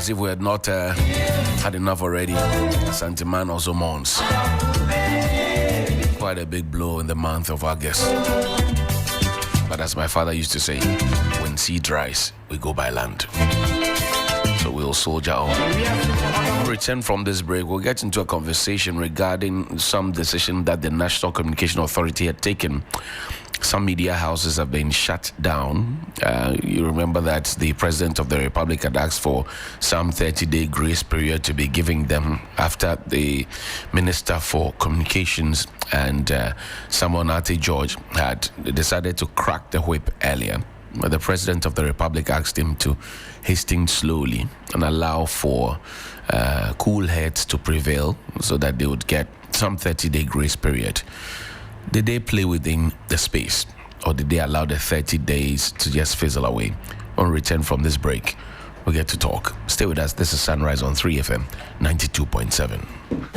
as if we had not had enough already. Santiman also mourns. Quite a big blow in the month of August. But as my father used to say, when sea dries, we go by land. So we'll soldier on. When we return from this break, we'll get into a conversation regarding some decision that the National Communication Authority had taken. Some media houses have been shut down. You remember that the President of the Republic had asked for some 30-day grace period to be giving them after the Minister for Communications and Samuel Ate George had decided to crack the whip earlier. But the President of the Republic asked him to hasten slowly and allow for cool heads to prevail so that they would get some 30-day grace period. Did they play within the space, or did they allow the 30 days to just fizzle away? When we return from this break, we get to talk. Stay with us. This is Sunrise on 3FM 92.7.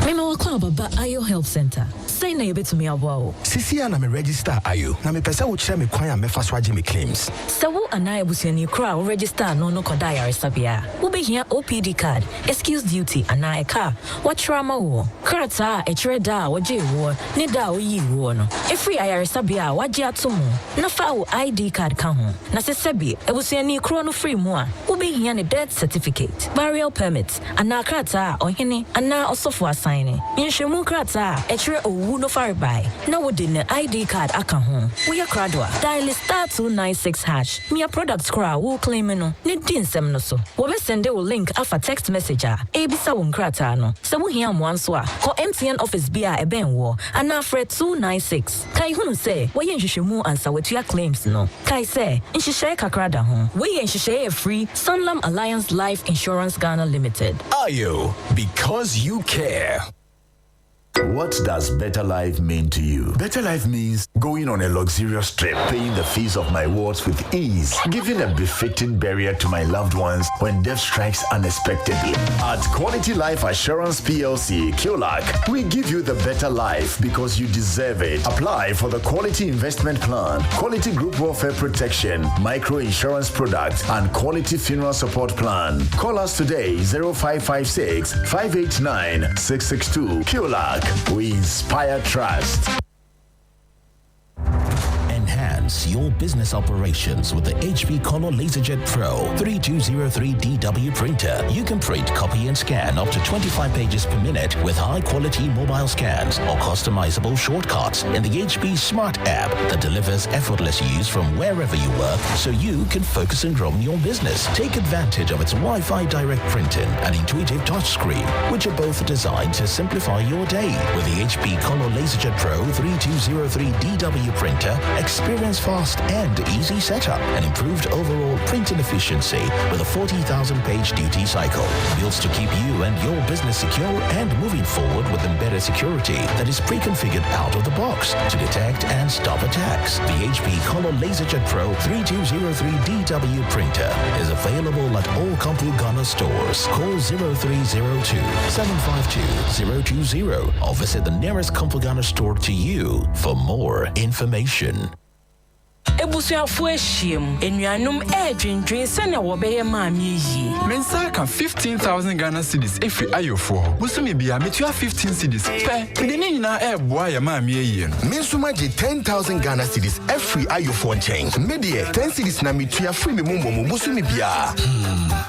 Memo club about Ayo Health Center. Say na yebe to me awo. Sisi na me register Ayo. Na me pesa wo kire me kwan ya me fa swaje me claims. Sawo anaya busiani kra wo register no koda ya resabia. Wo be hia OPD card, excuse duty anaya ka. What trauma wo? Krata e kire da wo je wo, ne da wo yi wo no. E free ya resabia wa je atomo. Na fa wo ID card ka ho. Na se sebi e busiani kro no free mo a. Wo be hia ne death certificate, burial permit, ana krata ohene ana osofo assigning. Yenhwemu krata e kire owu no fare by. Na wo de ne ID card aka ho. Wo ya kradwa. Dial *296#. Mia products kra wo claim no. Ne din sem no so. Wo be send wo link afa text message a. E bisa wo krata no. Se wo hia mo anso a. Ko MTN office bia e ben wo. Ana fre 296. Kai hunu se wo yenhwemu ansa wetua claims no. Kai se nhihye kakra da ho. Wo yenhye e free Sanlam Alliance Life Insurance Ghana Limited. Ayo, because you care. What does better life mean to you? Better life means going on a luxurious trip, paying the fees of my wards with ease, giving a befitting burial to my loved ones when death strikes unexpectedly. At Quality Life Assurance PLC, QLAC, we give you the better life because you deserve it. Apply for the Quality Investment Plan, Quality Group Welfare Protection, Micro Insurance Product, and Quality Funeral Support Plan. Call us today, 0556 589 662. QLAC. We inspire trust. Enhance your business operations with the HP Color LaserJet Pro 3203DW printer. You can print, copy, and scan up to 25 pages per minute with high-quality mobile scans or customizable shortcuts in the HP Smart app that delivers effortless use from wherever you work so you can focus on growing your business. Take advantage of its Wi-Fi direct printing and intuitive touchscreen, which are both designed to simplify your day. With the HP Color LaserJet Pro 3203DW printer, experience fast and easy setup and improved overall printing efficiency with a 40,000-page duty cycle. Built to keep you and your business secure and moving forward with embedded security that is pre-configured out of the box to detect and stop attacks. The HP Color LaserJet Pro 3203DW printer is available at all Kampu Ghana stores. Call 0302-752-020 or visit the nearest Kampu Ghana store to you for more information. Ebusuafo ehiem enuanum edwendwen sene wo beye maami yi mensa ka 15,000 Ghana cedis every ayofo busumi bia metua 15 cedis pe de ne nyina eboa ya maami yi no Mensuma je 10,000 Ghana cedis every ayofo nchen. Me de 10 cedis na metua free me momo busumi bia.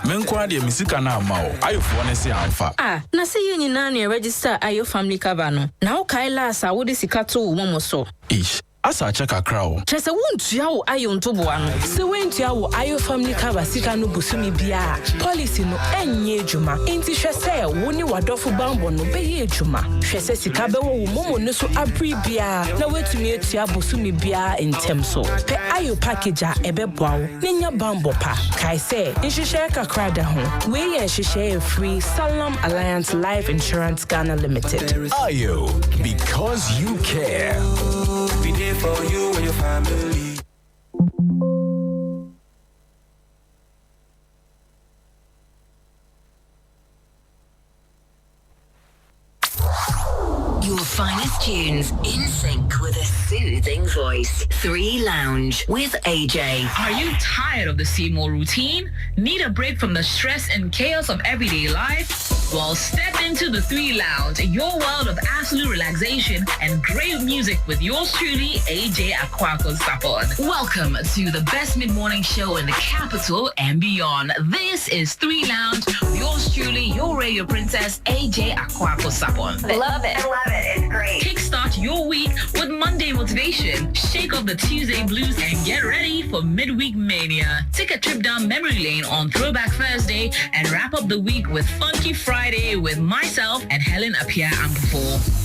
menkwa de misika na ama o ayofo ne se amfa. Na se ye nyina na register ayo family cover no. Na wo kai last a wo de sika to wo momo so. Ish. Asa check a crowd. Chese wontua wo ayo ntoboa no. Se wentua wo ayo family cover sika no busumi bia. Policy no enye adwuma. Enti hwese wo ni wadofo bambo no beye adwuma. Hwese sika be wo momo no so abri bia. Na wetumi etua busumi bia entem so. Pe ayo package a ebeboa wo. Nenya bambo pa. Kai se nhihye kakra da ho. We ye nhihye free Sanlam Alliance Life Insurance Ghana Limited. Ayo, because you care. Be there for you and your family. Your finest tunes in sync with a soothing voice. 3 Lounge with AJ. Are you tired of the same old routine? Need a break from the stress and chaos of everyday life? Well, step into the 3 Lounge, your world of absolute relaxation and great music with yours truly, AJ Akwako Sapon. Welcome to the best mid-morning show in the capital and beyond. This is 3 Lounge, yours truly, your radio princess, AJ Akwako Sapon. Love it. I love it. It's great. Kickstart your week with Monday motivation, shake off the Tuesday blues, and get ready for midweek mania. Take a trip down memory lane on Throwback Thursday and wrap up the week with Funky Friday with myself and Helen Appiah Ampufo.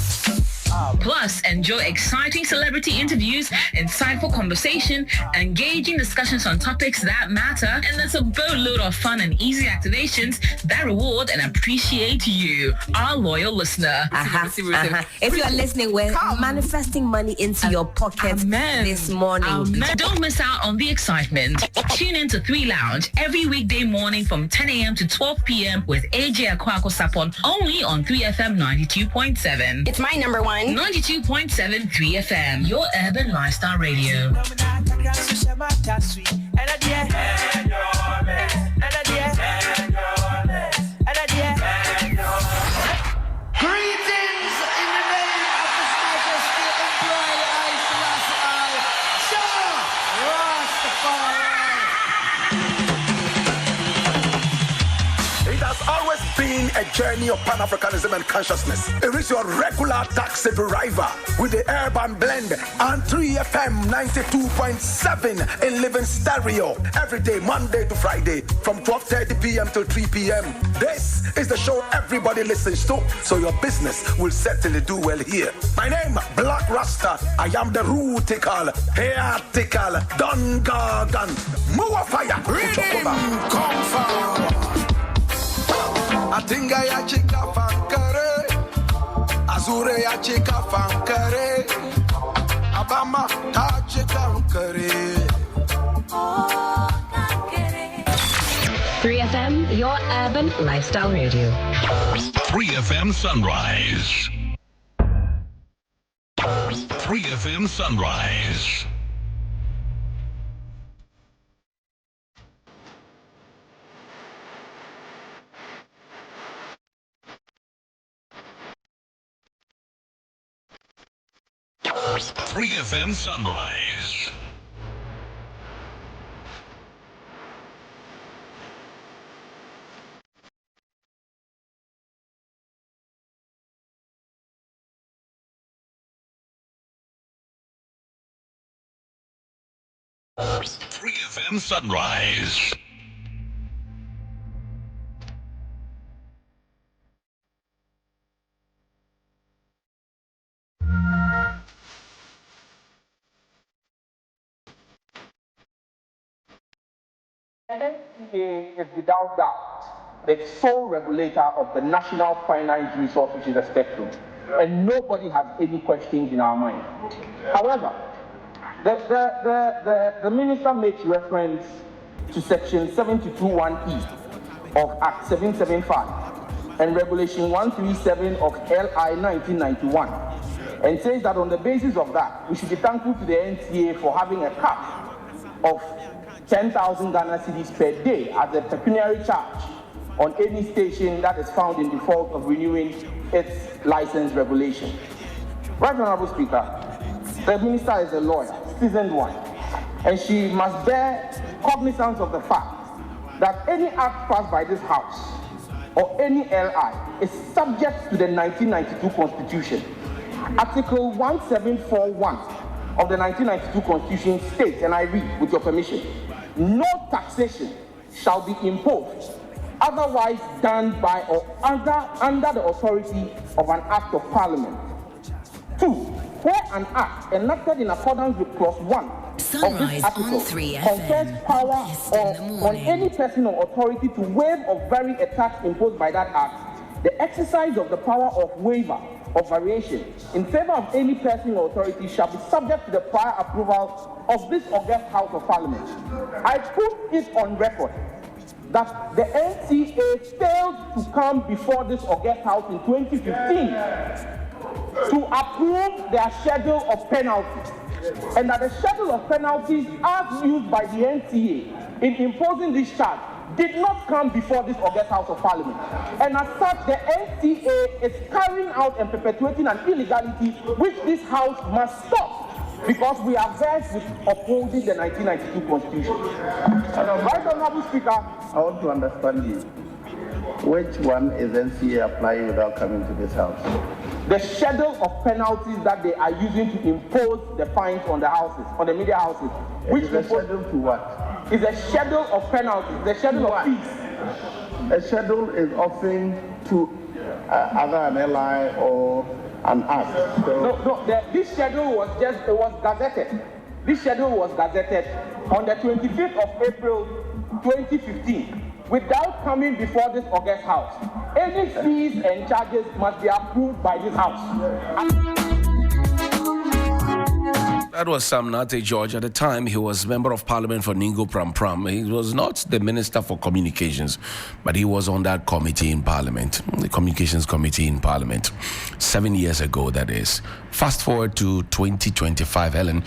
Plus, enjoy exciting celebrity interviews, insightful conversation, engaging discussions on topics that matter, and there's a boatload of fun and easy activations that reward and appreciate you, our loyal listener. If you are listening, we're manifesting money into your pocket this morning. Don't miss out on the excitement. Tune in to 3 Lounge every weekday morning from 10 a.m. to 12 p.m. with AJ Akwako Sapon, only on 3FM 92.7. It's my number one. 92.7 3FM, your urban lifestyle radio. Been a journey of Pan-Africanism and consciousness. It is your regular taxi driver with the urban blend and 3FM 92.7 in living stereo every day, Monday to Friday from 12:30 p.m. till 3 p.m. This is the show everybody listens to, so your business will certainly do well here. My name, Black Rasta. I am the rootical, hairtical, Don Gargan, Mua Fire, come forward. Atinga ya chika fankare, Azure ya chika fankare, Abama ta chika fankare. 3FM, your urban lifestyle radio. 3FM Sunrise. 3FM Sunrise. Free FM Sunrise. Free FM Sunrise. NCA is without doubt the sole regulator of the national finance resource, which is the spectrum, and nobody has any questions in our mind. However, the minister makes reference to section 721E of Act 775 and regulation 137 of LI 1991, and says that on the basis of that, we should be thankful to the NCA for having a cap of 10,000 Ghana cedis per day as a pecuniary charge on any station that is found in default of renewing its license regulation. Right, Honorable Speaker, the minister is a lawyer, seasoned one, and she must bear cognizance of the fact that any act passed by this House or any LI is subject to the 1992 Constitution. Article 1741 of the 1992 Constitution states, and I read with your permission, no taxation shall be imposed otherwise done by or under the authority of an Act of Parliament. 2. Where an act enacted in accordance with clause 1 of this article confers power on any person or authority to waive or vary a tax imposed by that act, the exercise of the power of waiver or variation in favor of any person or authority shall be subject to the prior approval of this august House of Parliament. I put it on record that the NCA failed to come before this august House in 2015 to approve their schedule of penalties, and that the schedule of penalties as used by the NTA in imposing this charge did not come before this August House of Parliament. And as such, the NTA is carrying out and perpetuating an illegality which this House must stop, because we are versed with upholding the 1992 Constitution. Right, Honourable Speaker, I want to understand you. Which one is NCA applying without coming to this House? The schedule of penalties that they are using to impose the fines on the houses, on the media houses. Which is a schedule to what? Is a schedule of penalties, the schedule of fees. A schedule is often to either an ally or an act. So This schedule was gazetted. This schedule was gazetted on the 25th of April 2015 without coming before this August House. Any fees and charges must be approved by this House. That was Sam Nate George. At the time, he was Member of Parliament for Ningo Pram Pram. He was not the Minister for Communications, but he was on that committee in Parliament, the Communications Committee in Parliament, 7 years ago, that is. Fast forward to 2025, Helen,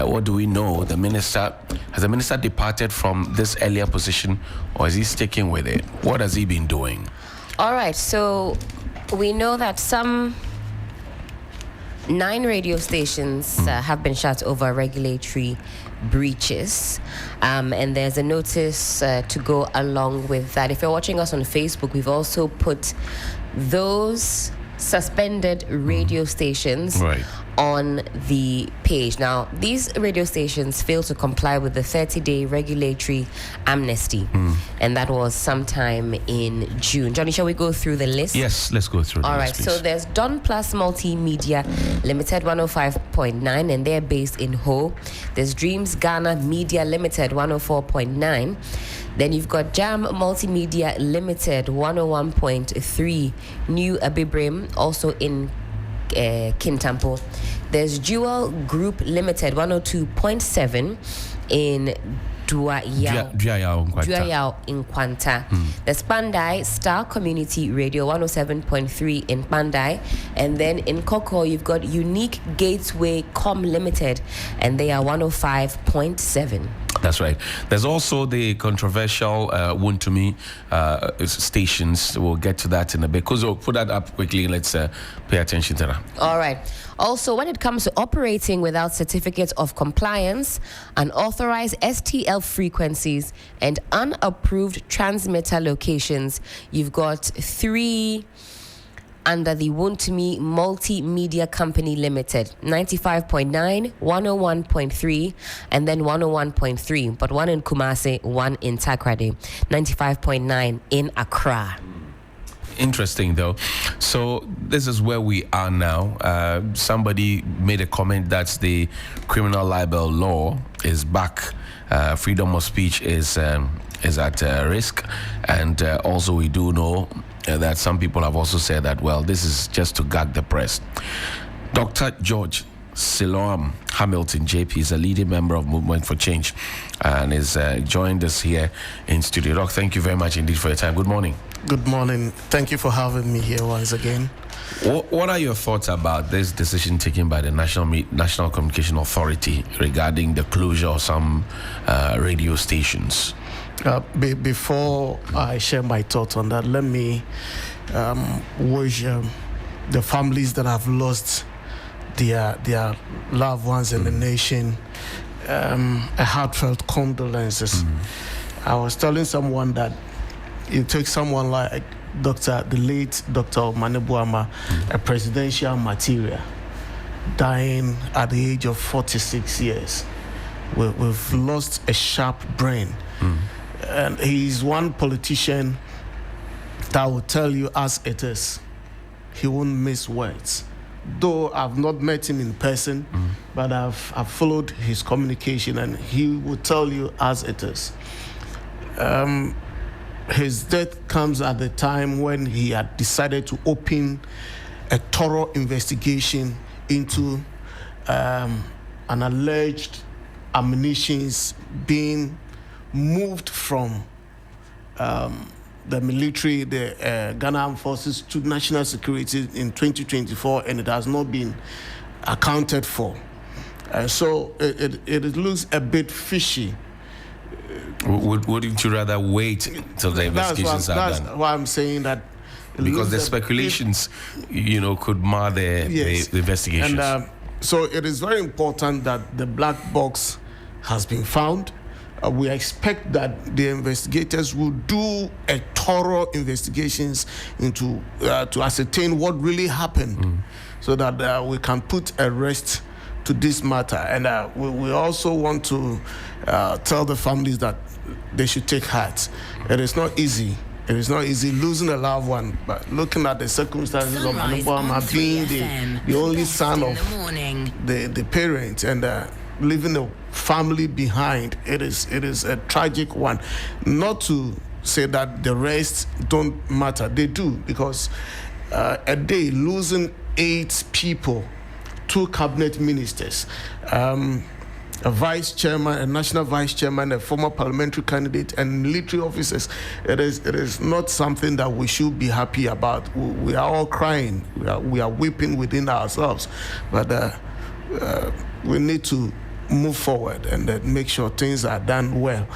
what do we know? Has the Minister departed from this earlier position, or is he sticking with it? What has he been doing? All right, so we know that some 9 radio stations have been shut over regulatory breaches, and there's a notice to go along with that. If you're watching us on Facebook, we've also put those suspended radio stations on the page. Now, these radio stations failed to comply with the 30-day regulatory amnesty, and that was sometime in June. Johnny, shall we go through the list? Yes, let's go through the list. All right, so there's Don Plus Multimedia Limited 105.9, and they're based in Ho. There's Dreams Ghana Media Limited 104.9. Then you've got Jam Multimedia Limited 101.3, New Abibrim, also in Kintampo. There's Jewel Group Limited 102.7 in Duayao in Kwanta. There's Pandai Star Community Radio 107.3 in Pandai, and then in Koko you've got Unique Gateway Com Limited, and they are 105.7. That's right. There's also the controversial Wontumi stations. We'll get to that in a bit. Because we'll put that up quickly. Let's pay attention to that. All right. Also, when it comes to operating without certificates of compliance, unauthorized STL frequencies, and unapproved transmitter locations, you've got 3 under the Wontumi Multimedia Company Limited, 95.9, 101.3, and then 101.3, but one in Kumasi, one in Takrade, 95.9 in Accra. Interesting, though. So this is where we are now. Somebody made a comment that the criminal libel law is back. Freedom of speech is at risk, and also we do know that some people have also said that, well, this is just to gag the press. Dr. George Siloam Hamilton, JP, is a leading member of Movement for Change and is joined us here in studio. Doc, thank you very much indeed for your time. Good morning. Good morning. Thank you for having me here once again. What are your thoughts about this decision taken by the National Communication Authority regarding the closure of some radio stations? Before I share my thoughts on that, let me wish the families that have lost their loved ones in the nation a heartfelt condolences. I was telling someone that it takes someone like the late Dr. Manebuama, a presidential material, dying at the age of 46 years. We've lost a sharp brain. And he's one politician that will tell you as it is. He won't miss words. Though I've not met him in person, but I've followed his communication, and he will tell you as it is. His death comes at the time when he had decided to open a thorough investigation into an alleged ammunitions being moved from the military, the Ghana Armed Forces to national security in 2024, and it has not been accounted for. So it looks a bit fishy. Wouldn't you rather wait till the investigations are done? That's why I'm saying that. Because the speculations, could mar the investigations. And so it is very important that the black box has been found. We expect that the investigators will do a thorough investigations into to ascertain what really happened, so that we can put a rest to this matter. And we also want to tell the families that they should take heart. It is not easy. It is not easy losing a loved one, but looking at the circumstances of Anubama being the only son of the parents and leaving the family behind, it is a tragic one. Not to say that the rest don't matter. They do, because a day losing 8 people, 2 cabinet ministers, a vice chairman, a national vice chairman, a former parliamentary candidate, and military officers. It is not something that we should be happy about. We are all crying. We are weeping within ourselves. But we need to move forward and make sure things are done well.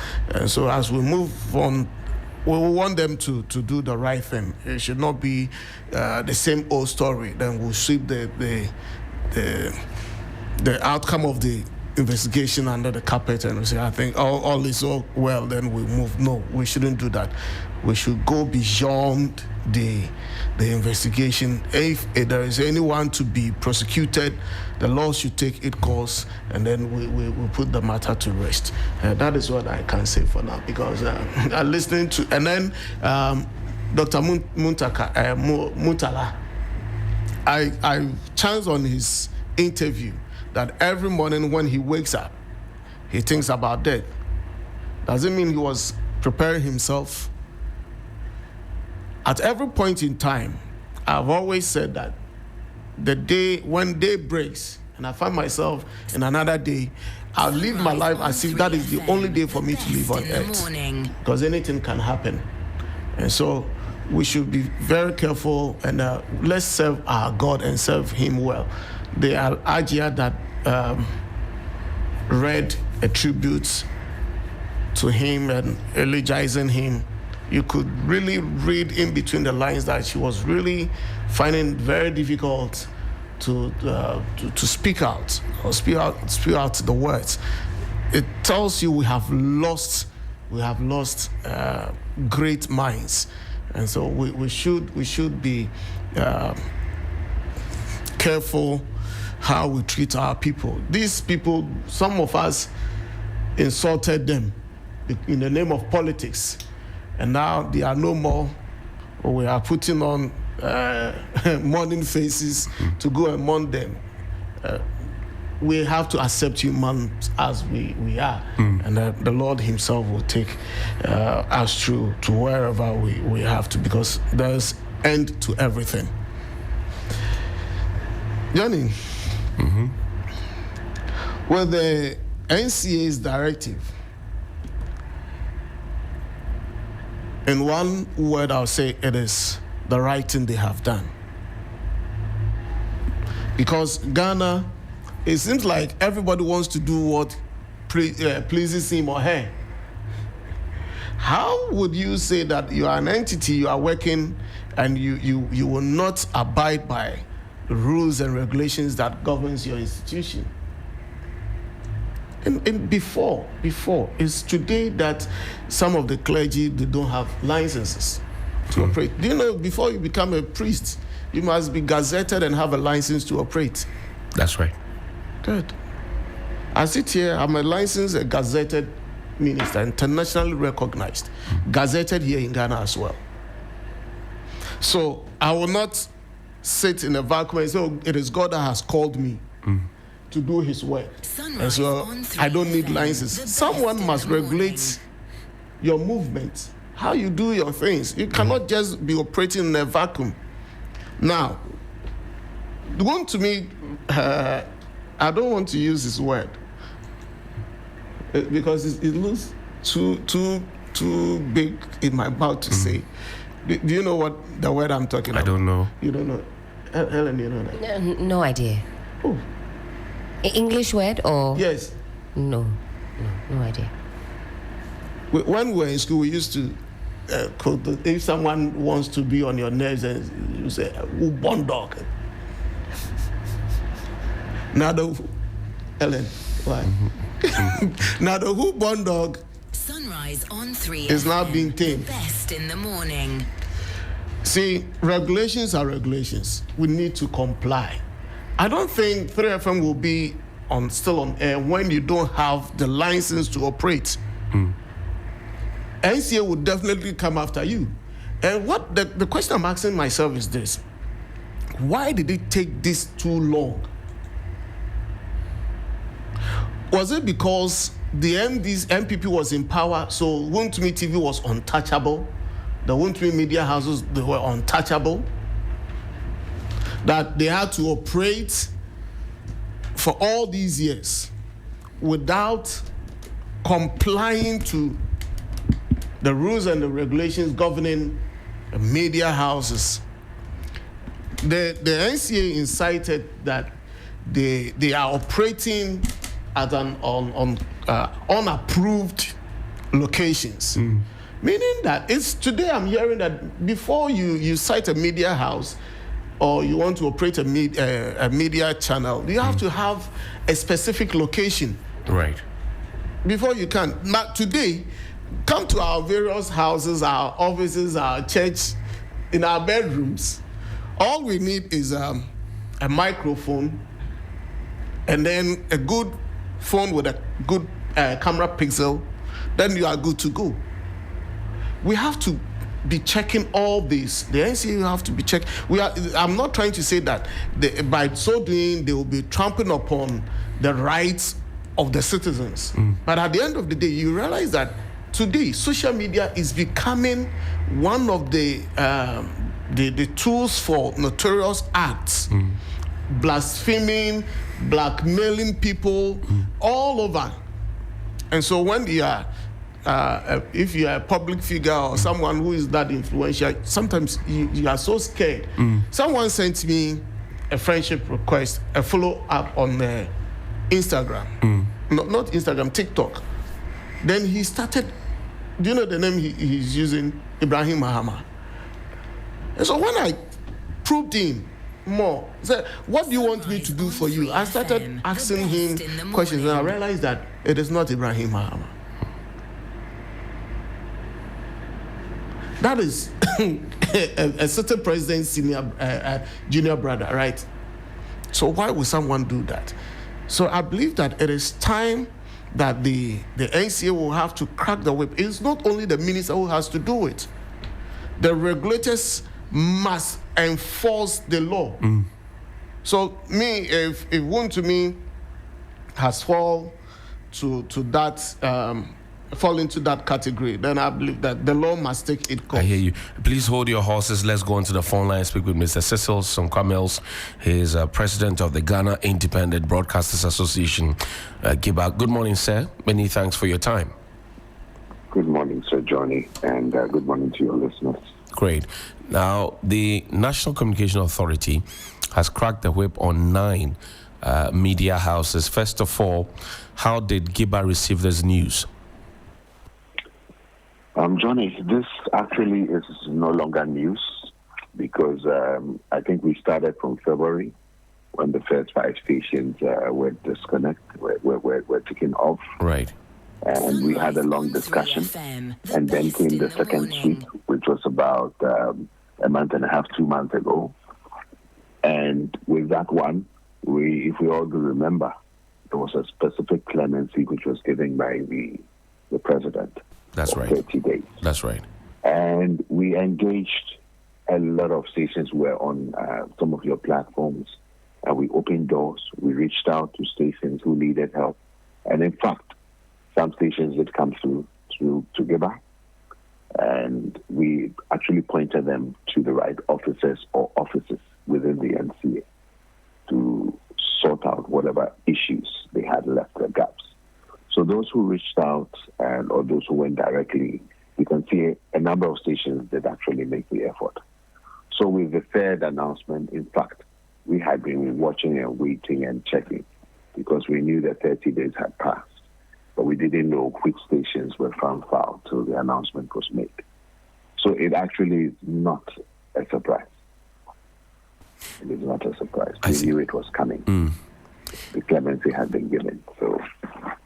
So as we move on, we want them to do the right thing. It should not be the same old story. Then we'll sweep the outcome of the investigation under the carpet and we say, I think all is all well, then we move. No, we shouldn't do that. We should go beyond the investigation. If there is anyone to be prosecuted, the law should take its course, and then we put the matter to rest. That is what I can say for now, because I'm listening to, and then Dr. Muntala, I chanced on his interview that every morning when he wakes up, he thinks about death. Doesn't mean he was preparing himself. At every point in time, I've always said that the day, when day breaks, and I find myself in another day, I'll live my life as if that is the only day for me to live on earth. Because anything can happen. And so we should be very careful, and let's serve our God and serve Him well. The Al-Ajia that read a tribute to him and eulogizing him, you could really read in between the lines that she was really finding it very difficult to speak out or speak out the words. It tells you we have lost great minds, and so we should be careful how we treat our people. These people, some of us insulted them in the name of politics, and now they are no more. We are putting on mourning faces to go and mourn them. We have to accept humans as we are, and the Lord Himself will take us through to wherever we have to, because there's end to everything. Johnny, with the NCA's directive, in one word, I'll say it is the right thing they have done. Because Ghana, it seems like everybody wants to do what pleases him or her. How would you say that you are an entity, you are working, and you will not abide by the rules and regulations that governs your institution? And before, it's today that some of the clergy, they don't have licenses to operate. Do you know, before you become a priest, you must be gazetted and have a license to operate? That's right. Good. I sit here, I'm a licensed, a gazetted minister, internationally recognized, gazetted here in Ghana as well. So I will not sit in a vacuum and say, oh, it is God that has called me to do His work. And so I don't need licenses. Someone must regulate your movement, how you do your things. You cannot just be operating in a vacuum. Now, going to me, I don't want to use this word because it looks too too big in my mouth to say. Do you know what the word I'm talking about? I don't know. You don't know? Helen, you know that? No idea. Oh. English word or? Yes. No idea. When we were in school, we used to quote, if someone wants to be on your nerves, you say, "Who born dog?" Now Ellen, why? Now the who born dog Sunrise on 3 is now being tamed. Best in the morning. See, regulations are regulations. We need to comply. I don't think 3FM will be still on air when you don't have the license to operate. NCA would definitely come after you. And what the question I'm asking myself is this: why did it take this too long? Was it because the MPP was in power, so Wontumi TV was untouchable? The Wontumi media houses, they were untouchable? That they had to operate for all these years without complying to the rules and the regulations governing media houses? The NCA incited that they are operating at unapproved locations. Meaning that today I'm hearing that before you cite a media house or you want to operate a media channel, you have to have a specific location. Right. Before you can. Now today, come to our various houses, our offices, our church, in our bedrooms. All we need is a microphone and then a good phone with a good camera pixel. Then you are good to go. We have to be checking all this. The NCA have to be checked. I'm not trying to say that by so doing they will be trampling upon the rights of the citizens. But at the end of the day, you realize that today social media is becoming one of the tools for notorious acts, blaspheming, blackmailing people all over. And so when you are if you are a public figure or someone who is that influential, sometimes you are so scared. Someone sent me a friendship request, a follow-up on Instagram. Not Instagram, TikTok. Then he started, do you know the name he's using? Ibrahim Mahama. And so when I probed him more, I said, what do you want me to do for you? I started asking him questions and I realized that it is not Ibrahim Mahama. That is a certain president's junior brother, right? So why would someone do that? So I believe that it is time that the NCA will have to crack the whip. It's not only the minister who has to do it. The regulators must enforce the law. So if Wontumi has fall into that category, then I believe that the law must take its course. I hear you. Please hold your horses. Let's go onto the phone line and speak with Mr. Cecil Sonkamels. He is president of the Ghana Independent Broadcasters Association, GIBA. Good morning, sir. Many thanks for your time. Good morning, Sir Johnny, and good morning to your listeners. Great. Now, the National Communication Authority has cracked the whip on 9 media houses. First of all, how did GIBA receive this news? Johnny, this actually is no longer news because I think we started from February when the first 5 stations were were taken off. Right. And we had a long discussion. And then came the second sweep, which was about a month and a half, 2 months ago. And with that one, if we all do remember, there was a specific clemency which was given by the president. That's right. 30 days. That's right. And we engaged a lot of stations. Were on some of your platforms, and we opened doors. We reached out to stations who needed help. And in fact, some stations did come through to GIBA, and we actually pointed them to the right officers or offices within the NCA to sort out whatever issues they had left, the gaps. So those who reached out or those who went directly you can see a number of stations did actually make the effort. So with the third announcement, in fact, we had been watching and waiting and checking because we knew that 30 days had passed, but we didn't know which stations were found foul till the announcement was made. So it actually is not a surprise. It is not a surprise. We knew it was coming. The clemency had been given, so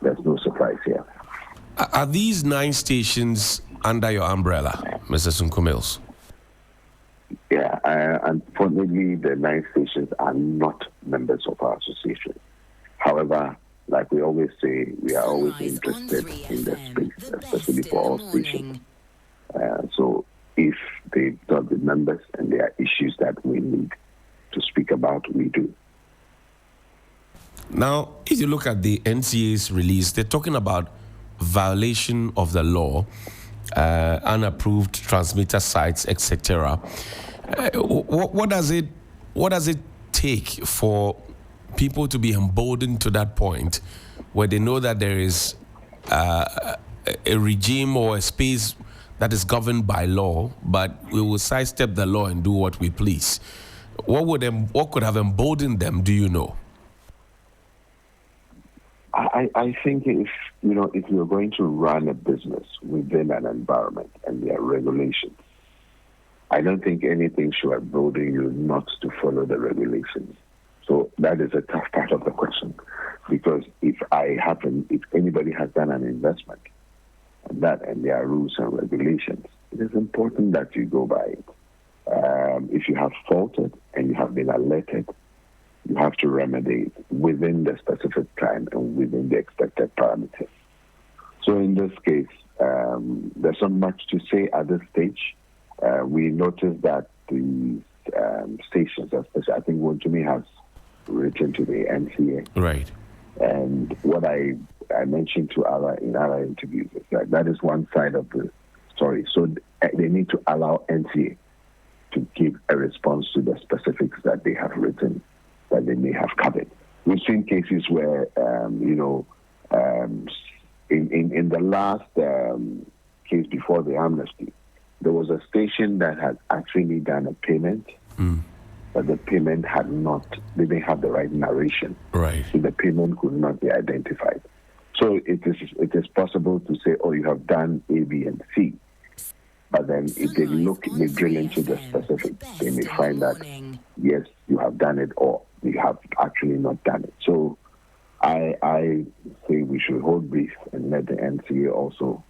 there's no surprise here. Are these 9 stations under your umbrella, Mr. Sunku Mills? Yeah, unfortunately, the 9 stations are not members of our association. However, like we always say, we are always interested in the space, especially for all stations. So if they've got the members and there are issues that we need to speak about, we do. Now, if you look at the NCA's release, they're talking about violation of the law, unapproved transmitter sites, etc. What does it take for people to be emboldened to that point where they know that there is a regime or a space that is governed by law, but we will sidestep the law and do what we please? What could have emboldened them, do you know? I think if you're going to run a business within an environment and there are regulations, I don't think anything should embolden you not to follow the regulations. So that is a tough part of the question, because if anybody has done an investment and there are rules and regulations, it is important that you go by it. If you have faulted and you have been alerted, you have to remedy it within the specific time and within the expected parameters. So in this case, there's not much to say at this stage. We noticed that the stations, especially I think Wontumi has written to the NCA. Right. And what I mentioned in other interviews is that is one side of the story. So they need to allow NCA to give a response to the specifics that they have written, that they may have covered. We've seen cases where, in the last case before the amnesty, there was a station that had actually done a payment, but the payment didn't have the right narration. Right. So the payment could not be identified. So it is possible to say, oh, you have done A, B, and C. But then if they drill into the specifics, they may find that, yes, you have done it, or you have actually not done it. So I say we should hold brief and let the NCA also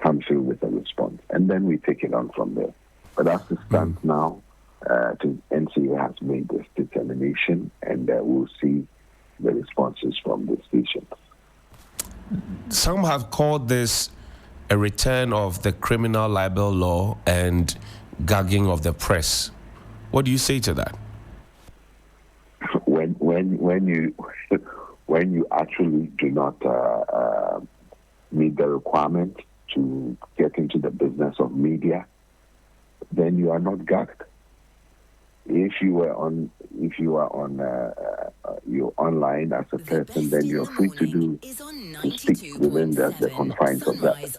come through with a response. And then we take it on from there. But as it stands now, the NCA has made this determination, and we'll see the responses from the stations. Some have called this a return of the criminal libel law and gagging of the press. What do you say to that? When you actually do not meet the requirement to get into the business of media, then you are not gagged. If you are you're online as a person, then you're free to speak within the confines of that.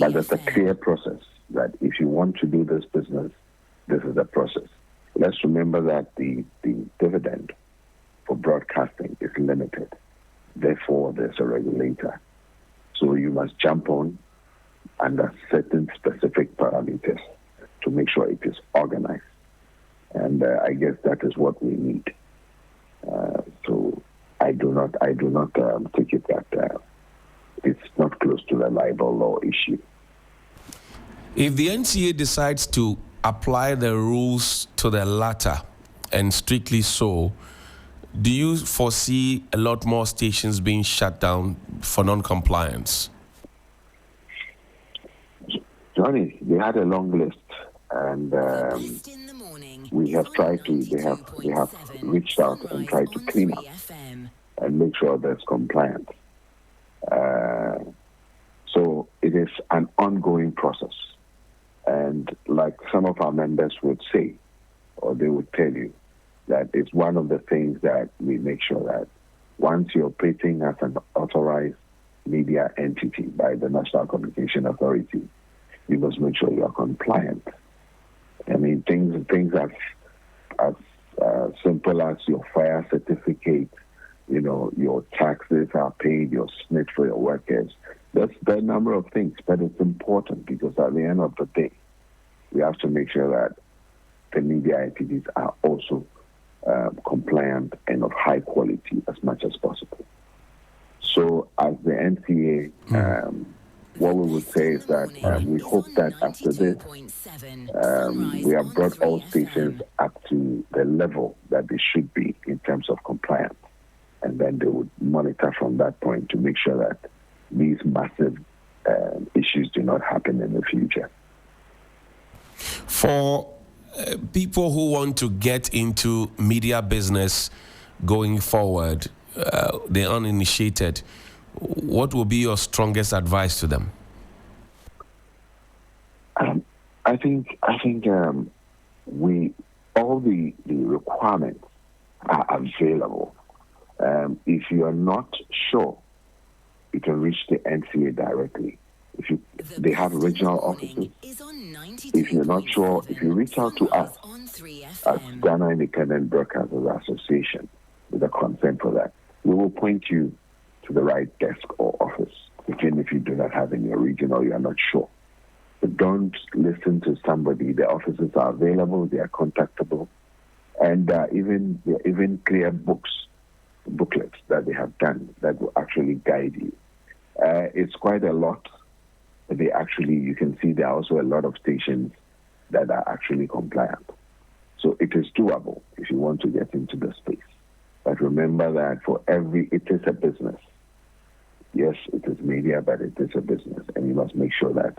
But there's a clear process that if you want to do this business, this is the process. Let's remember that the dividend for broadcasting is limited. Therefore, there's a regulator. So you must jump on under certain specific parameters to make sure it is organized. And I guess that is what we need. So I do not take it that it's not close to the libel law issue. If the NCA decides to apply the rules to the latter, and strictly so, do you foresee a lot more stations being shut down for non-compliance? Johnny, they had a long list, and we have tried to. They have reached out and tried to clean up and make sure there's compliance. So it is an ongoing process, and like some of our members would say, or they would tell you, that it's one of the things that we make sure that once you're operating as an authorized media entity by the National Communication Authority, you must make sure you are compliant. I mean, things as simple as your fire certificate, your taxes are paid, your SNIT for your workers. That's the number of things, but it's important because at the end of the day, we have to make sure that the media entities are also compliant and of high quality as much as possible. So as the NCA, what we would say is that we hope that after this, we have brought all stations up to the level that they should be in terms of compliance. And then they would monitor from that point to make sure that these massive issues do not happen in the future. For people who want to get into media business going forward, the uninitiated, what will be your strongest advice to them? I think all the requirements are available. If you are not sure, you can reach the NCA directly. They have regional offices. If you're not sure, if you reach out to us as Ghana Independent Broadcasters Association with a consent for that, we will point you to the right desk or office, even if you do not have in your region or you are not sure. But don't listen to somebody. The offices are available, they are contactable, and even clear booklets that they have done that will actually guide you. It's quite a lot. You can see there are also a lot of stations that are actually compliant. So it is doable if you want to get into the space. But remember that it is a business. Yes, it is media, but it is a business. And you must make sure that,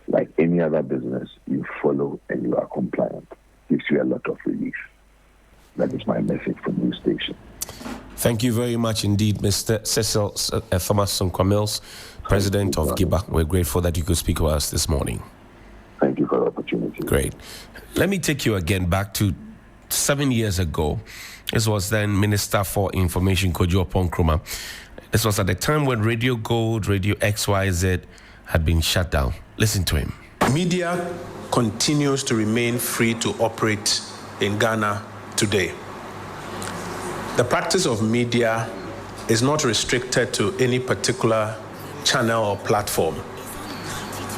like any other business, you follow and you are compliant. Gives you a lot of relief. That is my message from New Station. Thank you very much indeed, Mr. Cecil Thomas Sonko-Mills, President of GIBA. We're grateful that you could speak with us this morning. Thank you for the opportunity. Great. Let me take you again back to 7 years ago. This was then Minister for Information, Kojo Nkrumah. This was at the time when Radio Gold, Radio XYZ had been shut down. Listen to him. Media continues to remain free to operate in Ghana today. The practice of media is not restricted to any particular channel or platform.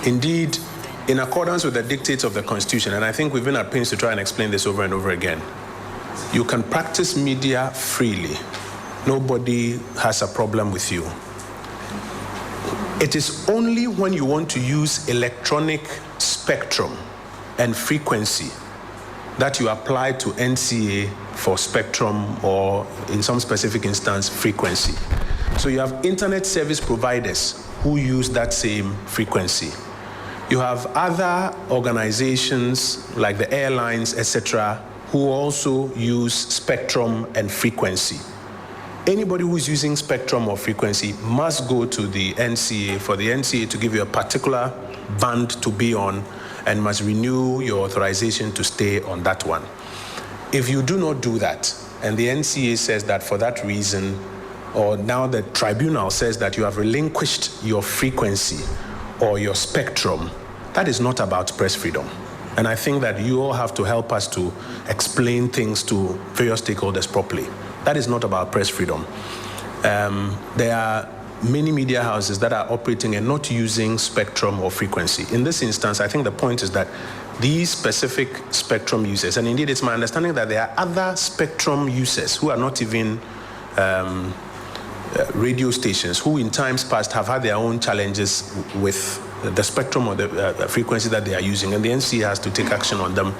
Indeed, in accordance with the dictates of the Constitution, and I think we've been at pains to try and explain this over and over again, you can practice media freely. Nobody has a problem with you. It is only when you want to use electronic spectrum and frequency that you apply to NCA for spectrum or, in some specific instance, frequency. So you have internet service providers who use that same frequency. You have other organizations like the airlines, etc., who also use spectrum and frequency. Anybody who is using spectrum or frequency must go to the NCA for the NCA to give you a particular band to be on and must renew your authorization to stay on that one. If you do not do that, and the NCA says that for that reason, or now the tribunal says that you have relinquished your frequency or your spectrum, that is not about press freedom. And I think that you all have to help us to explain things to various stakeholders properly. That is not about press freedom. There are many media houses that are operating and not using spectrum or frequency. In this instance, I think the point is that these specific spectrum users, and indeed it's my understanding that there are other spectrum users who are not even radio stations, who in times past have had their own challenges with the spectrum or the frequency that they are using, and the NCA has to take action on them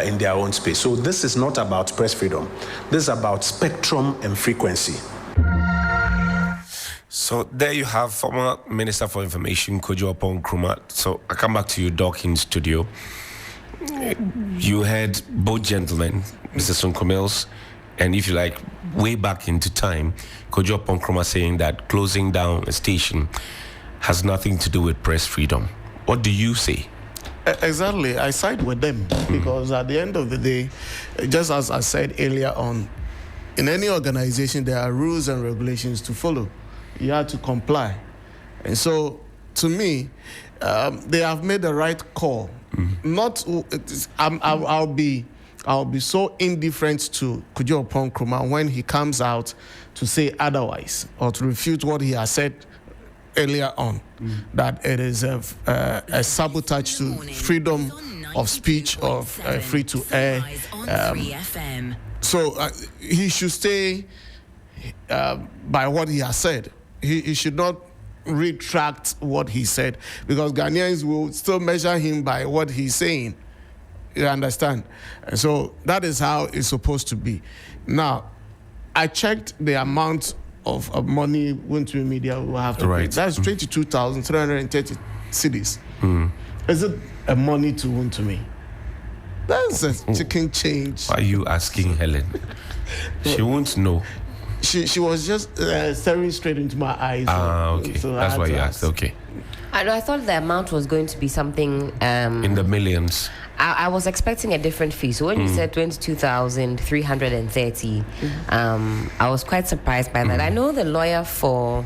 in their own space. So this is not about press freedom. This is about spectrum and frequency. So there you have former Minister for Information, Kojo Nkrumah. So I come back to you, Doc, in studio. You had both gentlemen, Mr. Sonko-Mills, and if you like, way back into time, Kojo Nkrumah saying that closing down a station has nothing to do with press freedom. What do you say? Exactly. I side with them because at the end of the day, just as I said earlier on, in any organization, there are rules and regulations to follow. You have to comply. And so to me, they have made the right call. Not, I'll be so indifferent to Kudjo Nkrumah when he comes out to say otherwise or to refute what he has said earlier on, that it is a sabotage to freedom of speech, of free to air. So he should stay by what he has said. He should not retract what he said, because Ghanaians will still measure him by what he's saying. You understand? And so that is how it's supposed to be. Now, I checked the amount of money Wontumi Media will have to pay. That's 22,330 cedis. Is it a money to Wontumi? That's a chicken change. Why are you asking Helen? She won't know. She was just staring straight into my eyes. Okay. So that's why you asked. Okay. I thought the amount was going to be something in the millions. I was expecting a different fee. So when you said 22,330, I was quite surprised by that. I know the lawyer for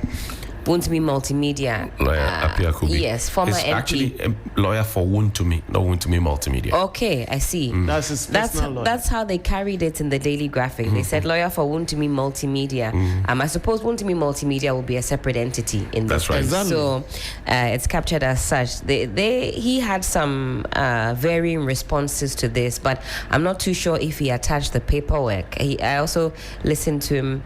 Wontumi Multimedia. Lawyer Apia Kubi. Yes, former it's MP. Actually a lawyer for Wontumi, not Wontumi Multimedia. Okay, I see. That's his personal lawyer. That's how they carried it in the Daily Graphic. They said lawyer for Wontumi Multimedia. I suppose Wontumi Multimedia will be a separate entity in this. That's right. Exactly. So it's captured as such. He had some varying responses to this, but I'm not too sure if he attached the paperwork. I also listened to him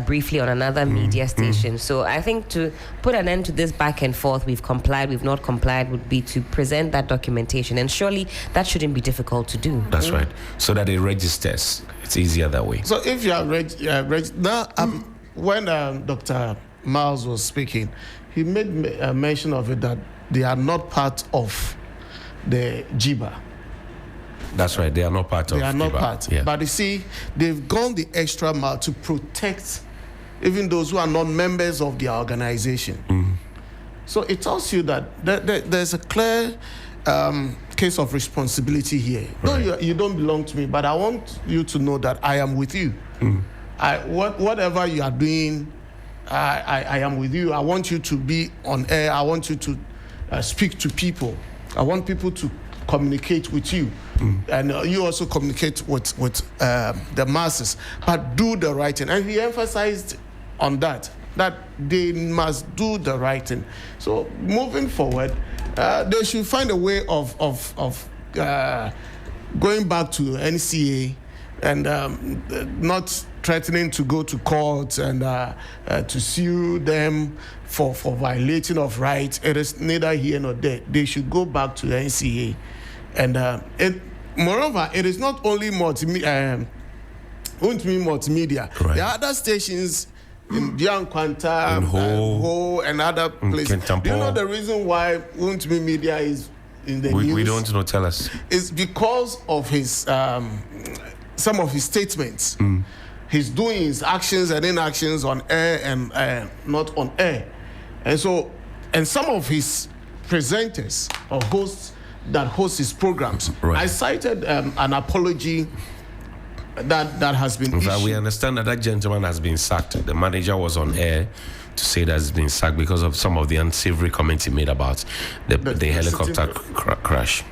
briefly on another media station. So I think to put an end to this back and forth, we've complied, we've not complied, would be to present that documentation. And surely that shouldn't be difficult to do. That's right. So that it registers. It's easier that way. So if you are now, when Dr. Miles was speaking, he made mention of it that they are not part of the GIBA. That's right. They are not part of. They are not GIBA. part. Yeah. But you see, they've gone the extra mile to protect even those who are not members of the organization. So it tells you that there's a clear case of responsibility here. Right. No, you don't belong to me, but I want you to know that I am with you. Whatever you are doing, I am with you. I want you to be on air. I want you to speak to people. I want people to communicate with you. And you also communicate with the masses, but do the right thing. And he emphasized on that they must do the right thing. So moving forward, they should find a way of going back to NCA and not threatening to go to court and to sue them for violating of rights. It is neither here nor there. They should go back to the NCA. And moreover, it is not only Wontumi Multimedia. Right. There are other stations in Dianquanta, in Ho, and other places. Do you know the reason why Wontumi Media is in the news? We don't know. Tell us. It's because of his some of his statements. His doings, actions and inactions on air and not on air. And some of his presenters or hosts that host his programs. Right. I cited an apology that has been issued. We understand that gentleman has been sacked. The manager was on air to say that he's been sacked because of some of the unsavory comments he made about the helicopter crash.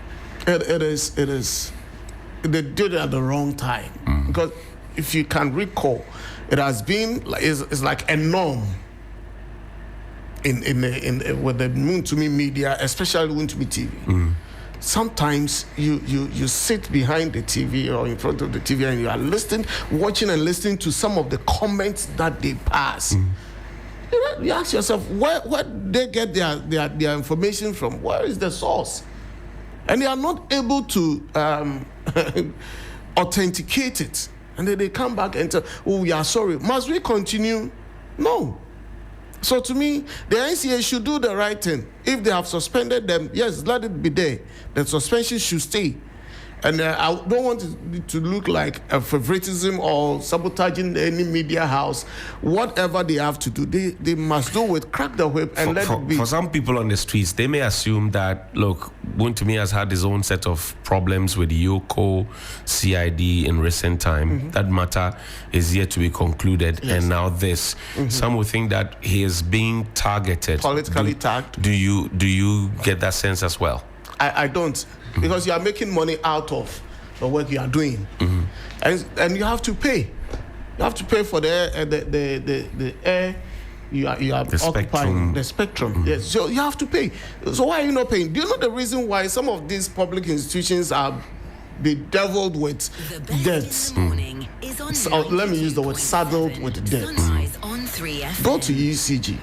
It is. They did it at the wrong time. Because if you can recall, it has been it's like a norm in with the Wontumi Media, especially Wontumi TV. Sometimes you sit behind the TV or in front of the TV and you are watching and listening to some of the comments that they pass. You ask yourself, where they get their information from? Where is the source? And they are not able to authenticate it. And then they come back and say, oh, we are sorry. Must we continue? No. So to me, the NCA should do the right thing. If they have suspended them, yes, let it be there. The suspension should stay. And I don't want it to look like a favoritism or sabotaging any media house. Whatever they have to do, they must do it. Crack the whip and let it be. For some people on the streets, they may assume that, look, Wontumi has had his own set of problems with Yoko, CID in recent time. That matter is yet to be concluded. Yes. And now this. Some will think that he is being targeted. Politically tagged. Do you get that sense as well? I don't. Because you are making money out of the work you are doing, and you have to pay. You have to pay for the air you are occupying, the spectrum. Yes, so you have to pay. So why are you not paying? Do you know the reason why some of these public institutions are bedeviled with debts? So, let me use the word saddled with debts. Go to ECG.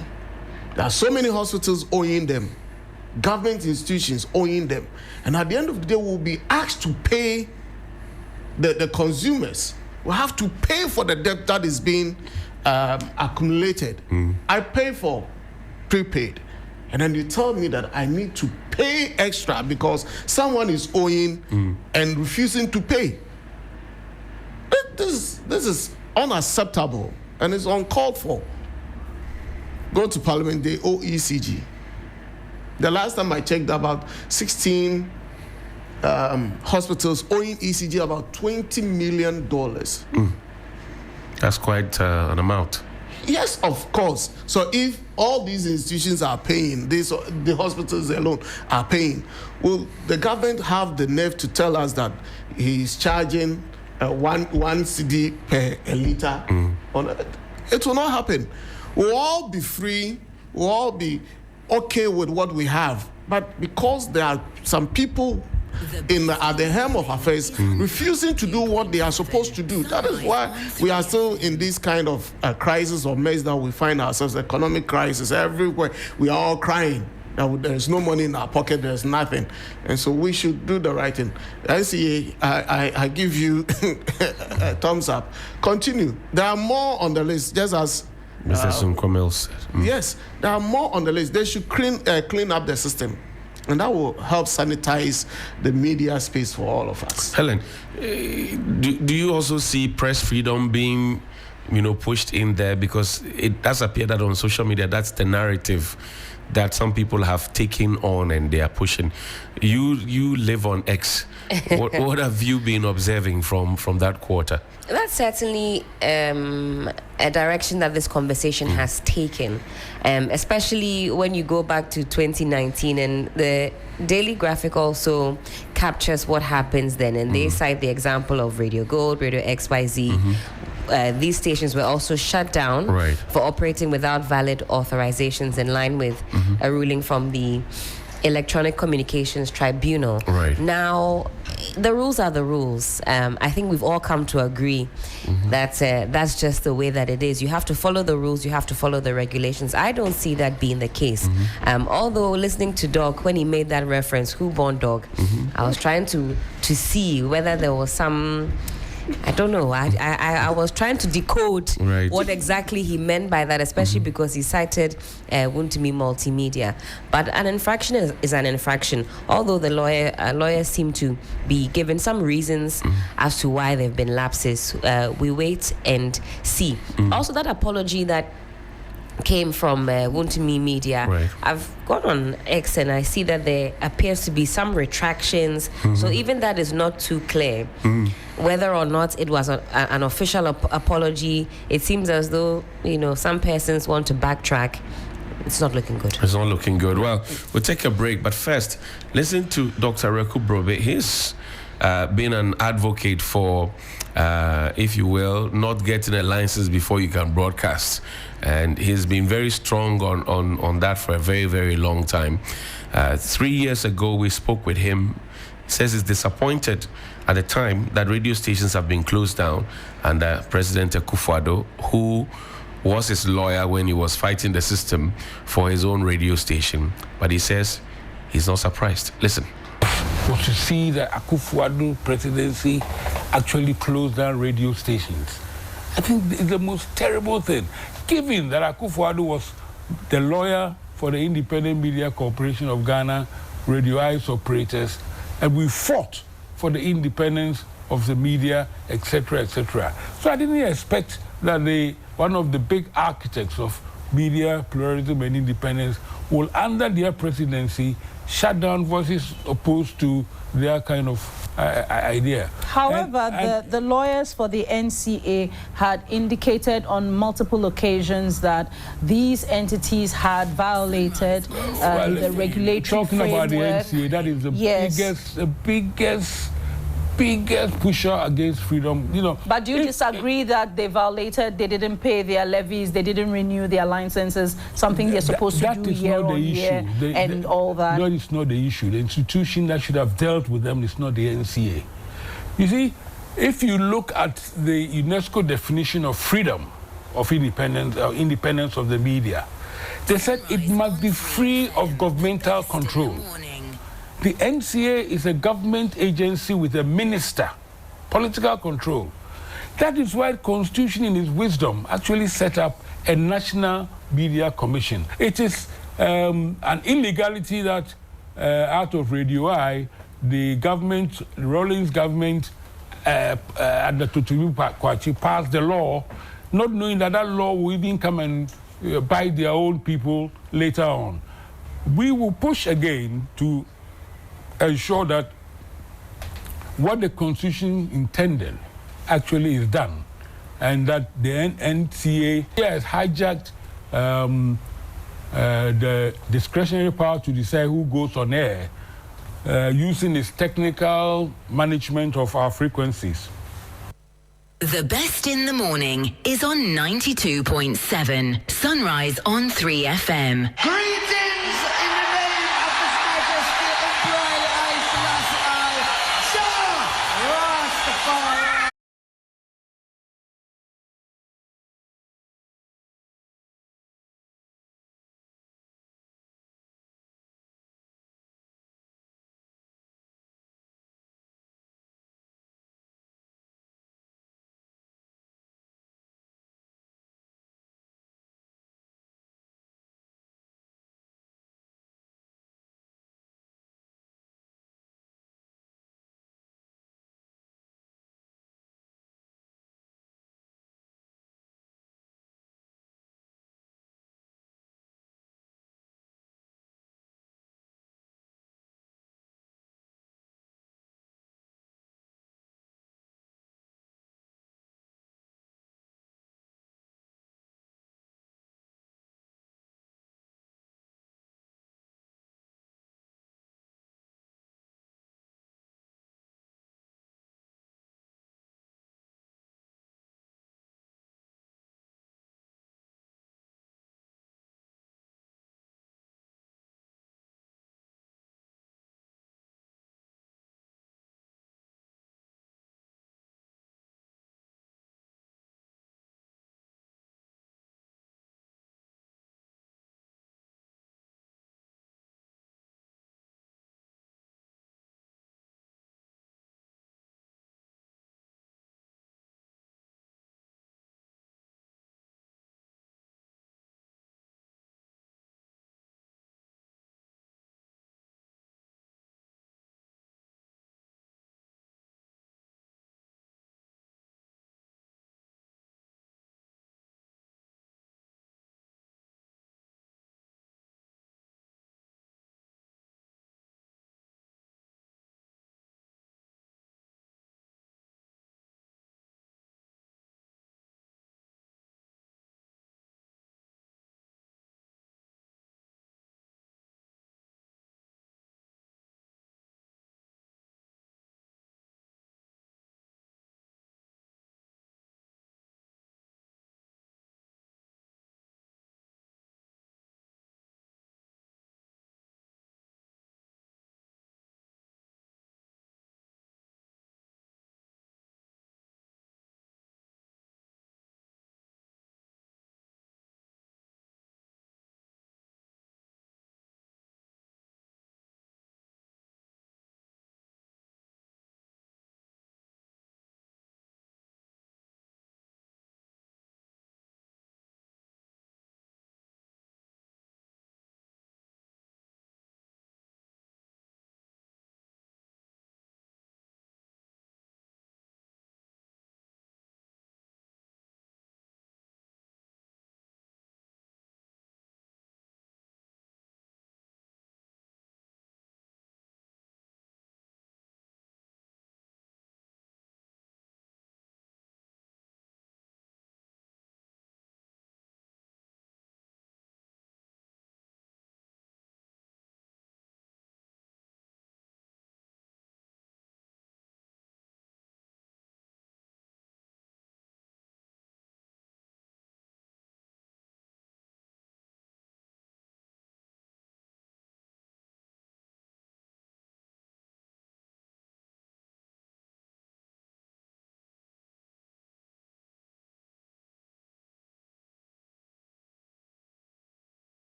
There are so many hospitals owing them. Government institutions owing them, and at the end of the day we'll be asked to pay the consumers. We have to pay for the debt that is being accumulated. I pay for prepaid, and then you tell me that I need to pay extra because someone is owing and refusing to pay. This is unacceptable and it's uncalled for. Go to Parliament, they owe ECG. The last time I checked, about 16 hospitals owing ECG about $20 million. That's quite an amount. Yes, of course. So if all these institutions are paying, the hospitals alone are paying, will the government have the nerve to tell us that he's charging one CD per a liter? It will not happen. We'll all be free. We'll all be okay with what we have, but because there are some people at the helm of affairs refusing to do what they are supposed to do, that is why we are still in this kind of crisis or mess that we find ourselves. Economic crisis everywhere. We are all crying. There's no money in our pocket. There's nothing, and so we should do the right thing. NCA, I give you a thumbs up. Continue. There are more on the list, just as Mr. Sunkomel said. Yes, there are more on the list. They should clean up the system, and that will help sanitize the media space for all of us. Helen, do you also see press freedom being, pushed in there? Because it does appear that on social media, that's the narrative that some people have taken on and they are pushing. You live on X. What have you been observing from that quarter? That's certainly a direction that this conversation has taken, especially when you go back to 2019, and the Daily Graphic also captures what happens then, and they cite the example of Radio Gold, Radio XYZ. These stations were also shut down for operating without valid authorizations in line with a ruling from the Electronic Communications Tribunal. Now, the rules are the rules. I think we've all come to agree that that's just the way that it is. You have to follow the rules. You have to follow the regulations. I don't see that being the case. Although listening to Doc, when he made that reference, who born dog, I was trying to see whether there was some... I don't know. I was trying to decode what exactly he meant by that, especially because he cited Wontumi Multimedia. But an infraction is an infraction. Although the lawyers seem to be given some reasons as to why there have been lapses, we wait and see. Also, that apology that came from Wontumi Media. I've gone on X and I see that there appears to be some retractions. So even that is not too clear. Whether or not it was an official apology, it seems as though, some persons want to backtrack. It's not looking good. It's not looking good. Well, we'll take a break. But first, listen to Dr. Reku Brobe. He's been an advocate for, if you will, not getting a license before you can broadcast. And he's been very strong on that for a very, very long time. 3 years ago, we spoke with him. He says he's disappointed at the time that radio stations have been closed down, and President Akufo-Addo, who was his lawyer when he was fighting the system for his own radio station. But he says he's not surprised. Listen. Was to see the Akufo-Addo presidency actually close down radio stations. I think it's the most terrible thing, given that Akufo-Addo was the lawyer for the Independent Media Corporation of Ghana, Radio Eyes operators, and we fought for the independence of the media, etc., etc. So I didn't expect that one of the big architects of media pluralism and independence will, under their presidency, shut down voices opposed to their kind of idea. However, the lawyers for the NCA had indicated on multiple occasions that these entities had violated the regulatory talking framework. About the NCA, that is the biggest pusher against freedom, But do you disagree that they violated, they didn't pay their levies, they didn't renew their licenses, something they're supposed to do year on year, and all that? That is not the issue. The institution that should have dealt with them is not the NCA. You see, if you look at the UNESCO definition of freedom of independence, independence of the media, they said it must be free of governmental control. The NCA is a government agency with a minister, political control. That is why the Constitution, in its wisdom, actually set up a National Media Commission. It is an illegality that out of Radio I, the government, the Rawlings government, under Tutumi Kwachi, passed the law, not knowing that that law will even come and bite their own people later on. We will push again to ensure that what the Constitution intended actually is done, and that the NCA has hijacked the discretionary power to decide who goes on air using its technical management of our frequencies. The best in the morning is on 92.7 Sunrise on 3FM. Greetings!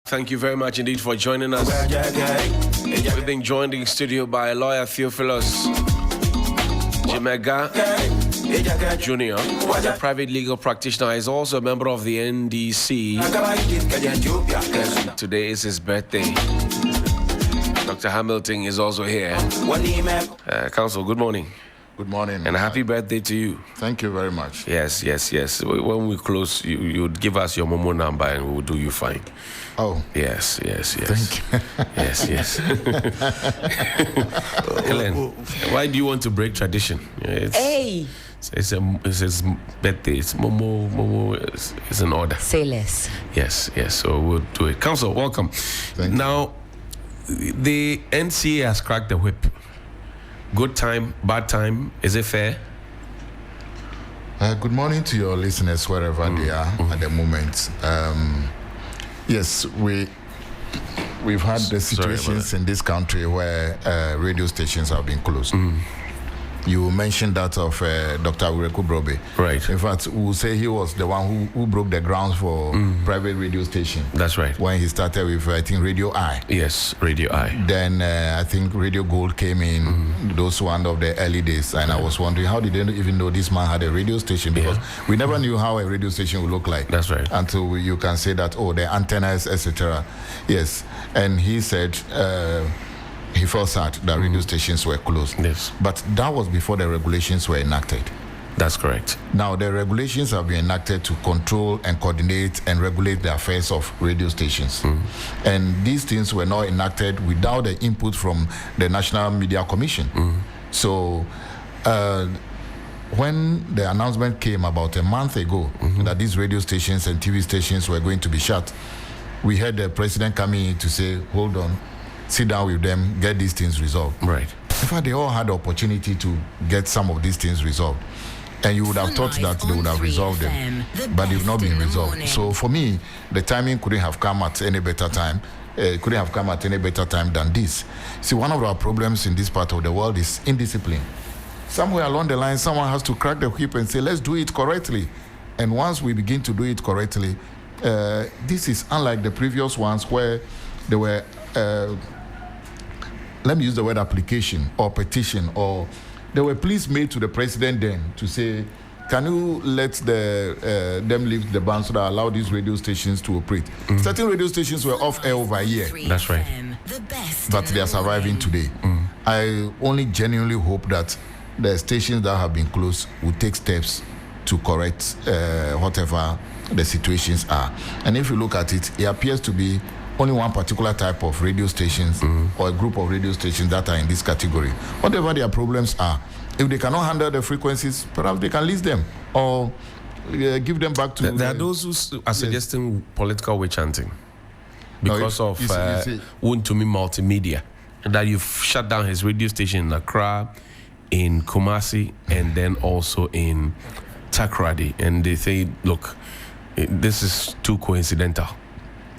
Thank you very much indeed for joining us. We've been joined in studio by lawyer Theophilus Jimega Jr., a private legal practitioner. He's also a member of the NDC. Today is his birthday. Dr. Hamilton is also here. Counsel, good morning. Good morning. And a happy birthday to you. Thank you very much. Yes. When we close, you'd give us your Momo number and we'll do you fine. Oh. Yes. Thank you. Yes. Helen, why do you want to break tradition? It's his birthday. It's Momo is an order. Say less. Yes. So we'll do it. Counsel, welcome. Now, the NCA has cracked the whip. Good time, bad time. Is it fair? Good morning to your listeners wherever they are at the moment. Yes, we've had the situations in this country where radio stations have been closed. You mentioned that of Dr. Ureku Brobe. Right. In fact, we'll say he was the one who broke the grounds for private radio station. That's right. When he started with, I think, Radio I. Yes, Radio I. Then I think Radio Gold came in, those one of the early days. And I was wondering, how did they even know this man had a radio station? Because we never knew how a radio station would look like. That's right. Until you can say that, the antennas, etc. Yes. And he said... he felt sad that radio stations were closed. Yes. But that was before the regulations were enacted. That's correct. Now, the regulations have been enacted to control and coordinate and regulate the affairs of radio stations. And these things were not enacted without the input from the National Media Commission. So, when the announcement came about a month ago that these radio stations and TV stations were going to be shut, we heard the president coming in to say, hold on, sit down with them, get these things resolved. Right. In fact, they all had the opportunity to get some of these things resolved. And you would have thought that they would have resolved them, but they've not been resolved. So for me, the timing couldn't have come at any better time. Couldn't have come at any better time than this. See, one of our problems in this part of the world is indiscipline. Somewhere along the line, someone has to crack the whip and say, let's do it correctly. And once we begin to do it correctly, this is unlike the previous ones where there were... let me use the word application or petition, or there were pleas made to the president then to say, can you let them lift the ban so that allow these radio stations to operate? Certain radio stations were off air over a year. That's right. But they are surviving today. I only genuinely hope that the stations that have been closed will take steps to correct whatever the situations are. And if you look at it, it appears to be only one particular type of radio stations or a group of radio stations that are in this category. Whatever their problems are, if they cannot handle the frequencies, perhaps they can lease them or give them back to... There are those who are suggesting political witch hunting because of Wuntumi Multimedia, that you've shut down his radio station in Accra, in Kumasi, and then also in Takoradi. And they say, look, this is too coincidental.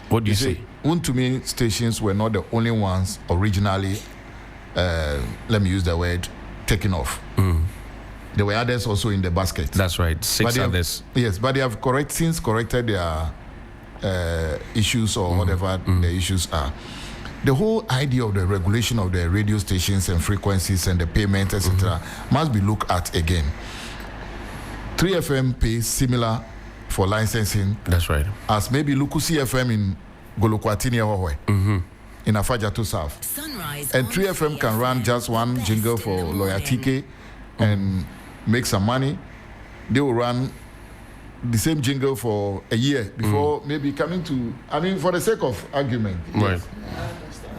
What do you say? Wuntumi stations were not the only ones originally, let me use the word, taken off. There were others also in the basket. That's right, six others. Yes, but they have since corrected their issues or whatever the issues are. The whole idea of the regulation of the radio stations and frequencies and the payment, etc., must be looked at again. 3FM pays similar for licensing. That's right. As maybe Lukusi FM in Golokwatini in Afajato South. And 3FM can run just one jingle for Lawyer TK and make some money. They will run the same jingle for a year before maybe coming to, for the sake of argument. Right.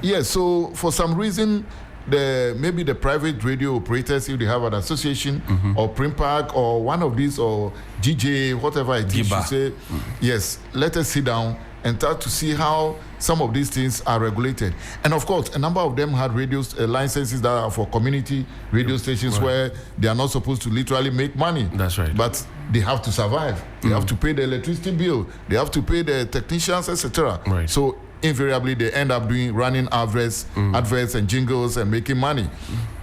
Yes, so for some reason, maybe the private radio operators, if they have an association or Print Park or one of these or GJ, whatever it is, you say, yes, let us sit down and start to see how some of these things are regulated. And of course, a number of them had radio licenses that are for community radio stations where they are not supposed to literally make money. That's right. But they have to survive. They have to pay the electricity bill. They have to pay the technicians, etc. Right. So invariably, they end up running adverts and jingles and making money.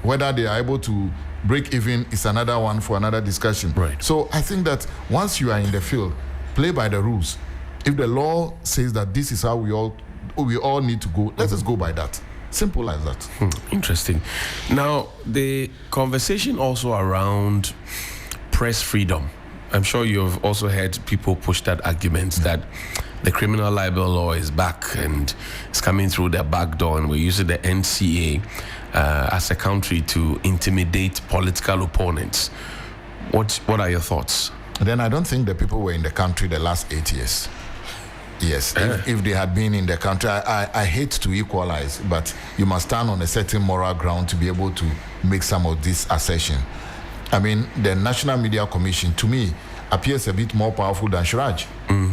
Whether they are able to break even is another one for another discussion. Right. So I think that once you are in the field, play by the rules. If the law says that this is how we all we all need to go. Let us go by that. Simple as that. Interesting. Now, the conversation also around press freedom. I'm sure you've also heard people push that argument that the criminal libel law is back and it's coming through the back door, and we're using the NCA as a country to intimidate political opponents. What are your thoughts? Then I don't think the people were in the country the last 8 years. Yes, if they had been in the country, I hate to equalize, but you must stand on a certain moral ground to be able to make some of this assertion. I mean, the National Media Commission, to me, appears a bit more powerful than Shiraj.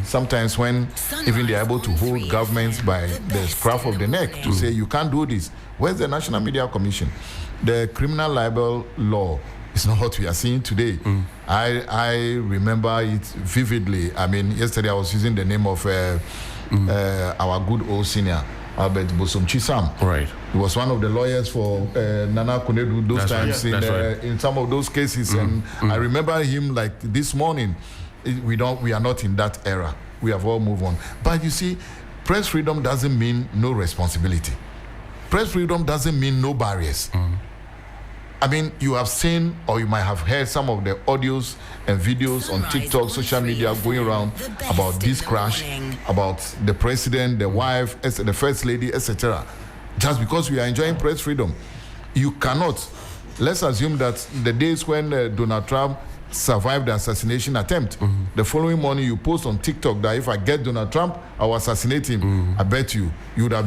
Sometimes when even they are able to hold governments by the scruff of the neck to say, you can't do this. Where's the National Media Commission? The criminal libel law is not what we are seeing today. I remember it vividly. I mean, yesterday I was using the name of our good old senior, Albert Bosomchi-Sam. Right. He was one of the lawyers for Nana Konedu those times in some of those cases. And I remember him like this morning. We are not in that era. We have all moved on. But you see, press freedom doesn't mean no responsibility. Press freedom doesn't mean no barriers. I mean, you have seen or you might have heard some of the audios and videos on TikTok, social media going around about this crash, about the president, the wife, the first lady, etc. Just because we are enjoying press freedom, you cannot. Let's assume that the days when Donald Trump survived the assassination attempt, the following morning you post on TikTok that if I get Donald Trump, I will assassinate him. I bet you would have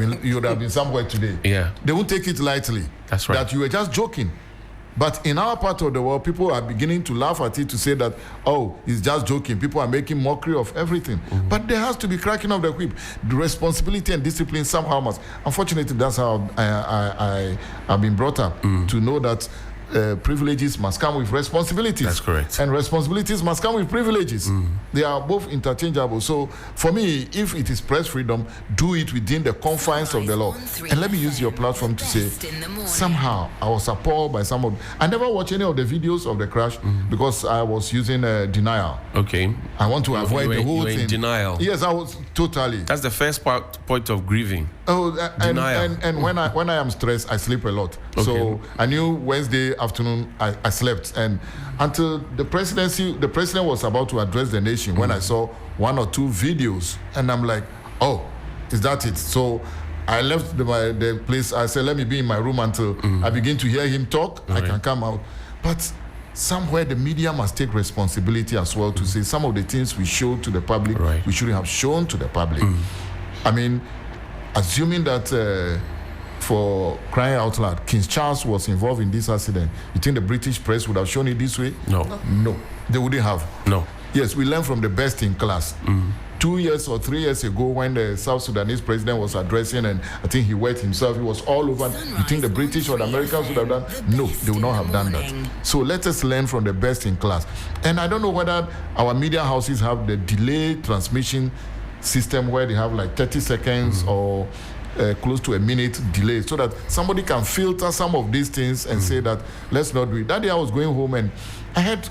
been somewhere today. Yeah, they won't take it lightly. That's right. That you were just joking. But in our part of the world, people are beginning to laugh at it to say that, oh, he's just joking. People are making mockery of everything. But there has to be cracking of the whip. The responsibility and discipline somehow must. Unfortunately, that's how I've been brought up to know that privileges must come with responsibilities. That's correct. And responsibilities must come with privileges. They are both interchangeable. So for me, if it is press freedom, do it within the confines of the law. And let me use your platform to say, somehow I was appalled by some of. I never watched any of the videos of the crash because I was using denial. Okay. I want to avoid the whole you were thing. In denial. Yes, I was totally. That's the first point of grieving. Denial. And when I am stressed, I sleep a lot. Okay. So I knew Wednesday afternoon I slept, and until the president was about to address the nation when I saw one or two videos, and I'm like, oh, is that it? So I left the place. I said, let me be in my room until I begin to hear him talk. I can come out. But somewhere the media must take responsibility as well to say some of the things we showed to the public we shouldn't have shown to the public. I mean, assuming that for crying out loud, King Charles was involved in this accident, you think the British press would have shown it this way? No, they wouldn't have. No. Yes, we learned from the best in class. 2 years or 3 years ago, when the South Sudanese president was addressing, and I think he wet himself, he was all over. You think the British or the Americans would have done? No, they would not have done that. So let us learn from the best in class. And I don't know whether our media houses have the delayed transmission system where they have like 30 seconds or close to a minute delay, so that somebody can filter some of these things and say that let's not do it. That day I was going home and I had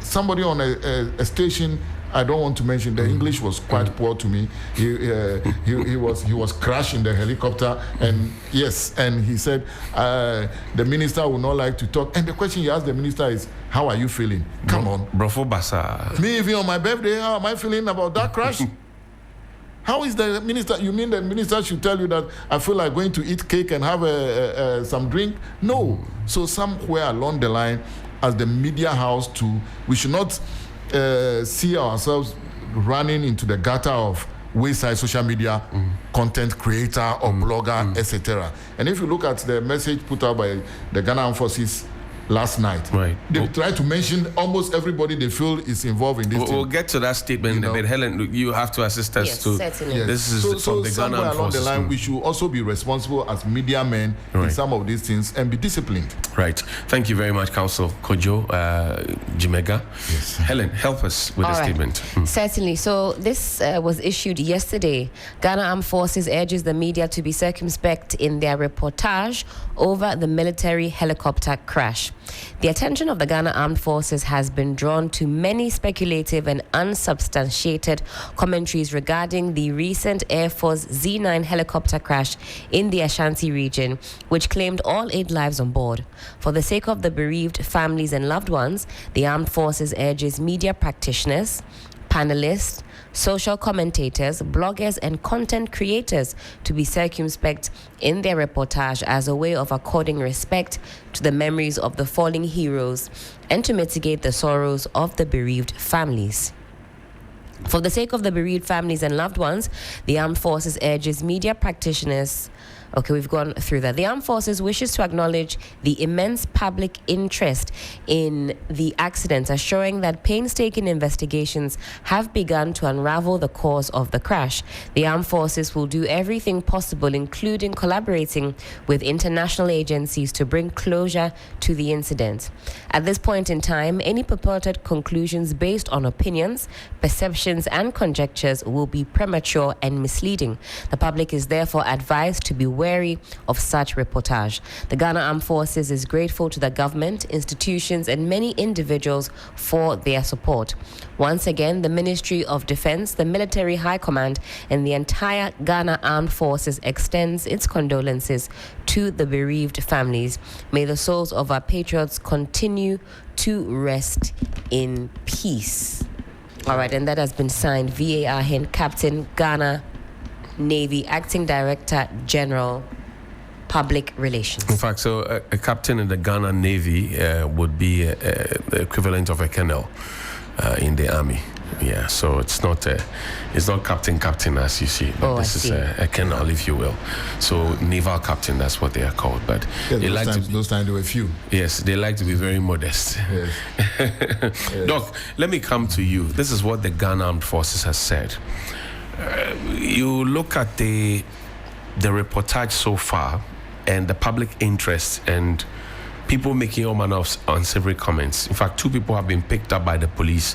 somebody on a station. I don't want to mention. The English was quite poor to me. He was crashed in the helicopter, and yes, and he said the minister would not like to talk. And the question he asked the minister is, "How are you feeling?" Come on, Brofo Basa. Me, even on my birthday, how am I feeling about that crash? How is the minister? You mean the minister should tell you that I feel like going to eat cake and have some drink? No. So somewhere along the line, as the media house too, we should not see ourselves running into the gutter of wayside social media content creator or blogger, etc. And if you look at the message put out by the Ghana Armed Forces last night, they try to mention almost everybody they feel is involved in this. We'll get to that statement in a bit. Helen, you have to assist us to. Yes. This is from the Ghana Armed Forces. Along the line, we should also be responsible as media men in some of these things and be disciplined. Right. Thank you very much, Council Kojo Jimega. Yes. Helen, help us with the statement. Certainly. So this was issued yesterday. Ghana Armed Forces urges the media to be circumspect in their reportage over the military helicopter crash. The attention of the Ghana Armed Forces has been drawn to many speculative and unsubstantiated commentaries regarding the recent Air Force Z-9 helicopter crash in the Ashanti region, which claimed all 8 lives on board. For the sake of the bereaved families and loved ones, the Armed Forces urges media practitioners, panelists, social commentators, bloggers, and content creators to be circumspect in their reportage as a way of according respect to the memories of the fallen heroes and to mitigate the sorrows of the bereaved families. For the sake of the bereaved families and loved ones, the Armed Forces urges media practitioners. Okay, we've gone through that. The Armed Forces wishes to acknowledge the immense public interest in the accident, assuring that painstaking investigations have begun to unravel the cause of the crash. The Armed Forces will do everything possible, including collaborating with international agencies to bring closure to the incident. At this point in time, any purported conclusions based on opinions, perceptions, and conjectures will be premature and misleading. The public is therefore advised to be wary of such reportage. The Ghana Armed Forces is grateful to the government, institutions, and many individuals for their support. Once again, the Ministry of Defense, the Military High Command, and the entire Ghana Armed Forces extends its condolences to the bereaved families. May the souls of our patriots continue to rest in peace. All right, and that has been signed VAR Hind Captain, Ghana Navy, Acting Director General, Public Relations. In fact, so a captain in the Ghana Navy would be the equivalent of a colonel in the army. Yeah, so it's not captain as you see. But this is a colonel, if you will. So naval captain, that's what they are called. But yes, those times there were few. Yes, they like to be very modest. Yes. Yes. Doc, let me come to you. This is what the Ghana Armed Forces has said. You look at the reportage so far and the public interest and people making all manner of unsavory comments. In fact, 2 people have been picked up by the police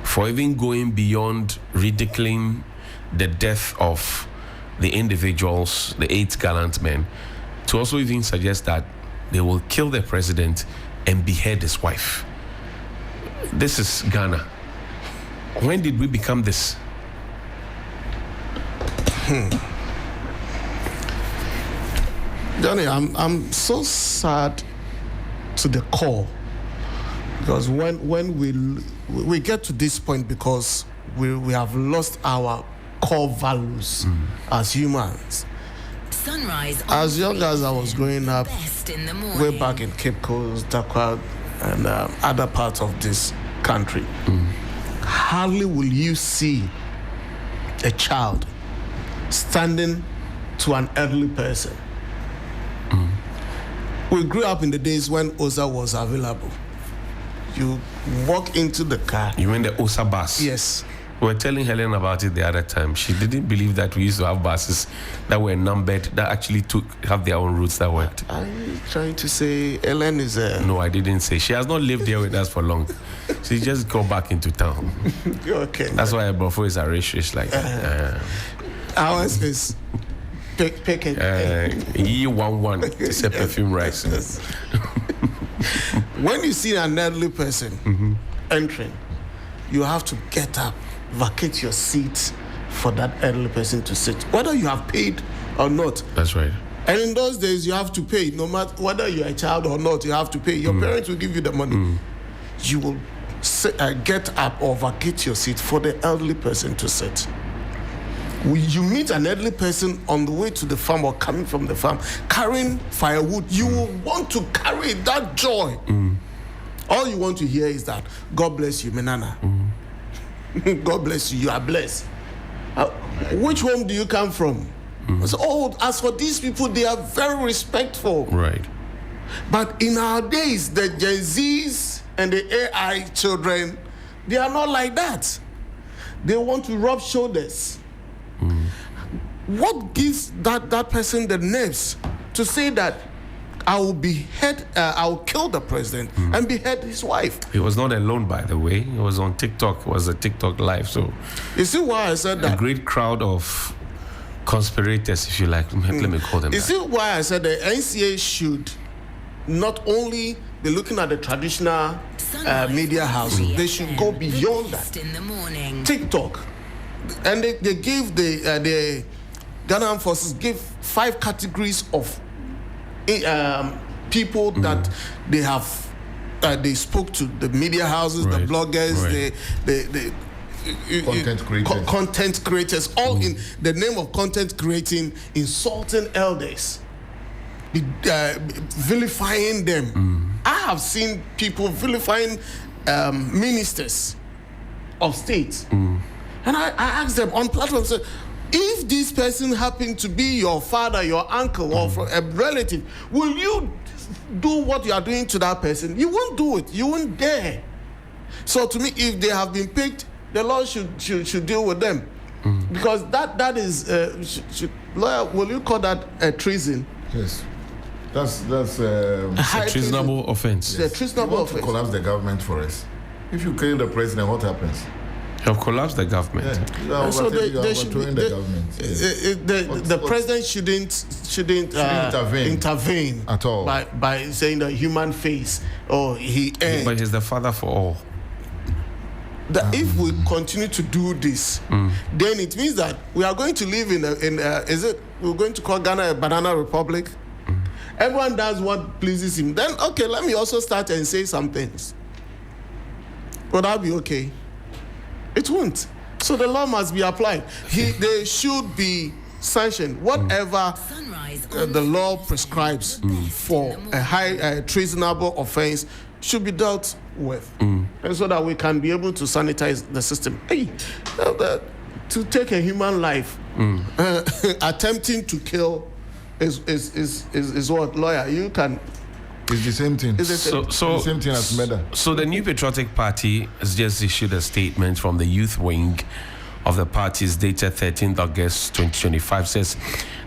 for even going beyond ridiculing the death of the individuals, the 8 gallant men, to also even suggest that they will kill the president and behead his wife. This is Ghana. When did we become this? Johnny, I'm so sad to the core, because when we get to this point because we have lost our core values as humans. Sunrise as young as I was growing up, way back in Cape Coast, Dakar, and other parts of this country, hardly will you see a child standing to an elderly person. We grew up in the days when OSA was available. You walk into the car. You mean the OSA bus? Yes. We were telling Helen about it the other time. She didn't believe that we used to have buses that were numbered, that actually have their own routes that worked. Are you trying to say Helen is a... No, I didn't say. She has not lived here with us for long. She just go back into town. Okay. That's why Brofo is a racist like that. Ours is... Pick it. E11. It's a perfume rice. Yes. When you see an elderly person entering, you have to get up, vacate your seat for that elderly person to sit, whether you have paid or not. That's right. And in those days, you have to pay. No matter whether you're a child or not, you have to pay. Your parents will give you the money. You will get up or vacate your seat for the elderly person to sit. You meet an elderly person on the way to the farm or coming from the farm, carrying firewood, you will want to carry that joy. All you want to hear is that, God bless you, Menana. God bless you, you are blessed. Which home do you come from? So, as for these people, they are very respectful. Right. But in our days, the Gen Zs and the AI children, they are not like that. They want to rub shoulders. What gives that person the nerves to say that I will kill the president and behead his wife? He was not alone, by the way. He was on TikTok. It was a TikTok live. So you see why I said that? A great crowd of conspirators, if you like. Let me call them You see why I said the NCA should not only they're looking at the traditional media houses. They should go beyond that. TikTok, and they give the Ghana Armed Forces give 5 categories of people that they have. They spoke to the media houses, the bloggers, the content creators, all in the name of content creating, insulting elders, vilifying them. I have seen people vilifying ministers of state, and I asked them on platforms, if this person happened to be your father, your uncle, or from a relative, will you do what you are doing to that person? You won't do it. You won't dare. So to me, if they have been picked, the law should deal with them, because that is lawyer. Will you call that treason? Yes, that's a treasonable offense. Yes. The treasonable offense. To collapse the government for us. If you kill the president, what happens? You have collapsed the government. Yeah. So they should the government. The president shouldn't intervene at all by saying the human face or he. But he's the father for all. If we continue to do this, then it means that we are going to live we're going to call Ghana a banana republic? Everyone does what pleases him. Then, okay, let me also start and say some things. Would that be okay? It won't. So the law must be applied. They should be sanctioned. Whatever the law prescribes for a high treasonable offense should be dealt with, and so that we can be able to sanitize the system. Hey, to take a human life, attempting to kill is what, lawyer? You can. It's the same thing. It's the same thing as murder. So the New Patriotic Party has just issued a statement from the youth wing of the parties dated 13th August 2025. Says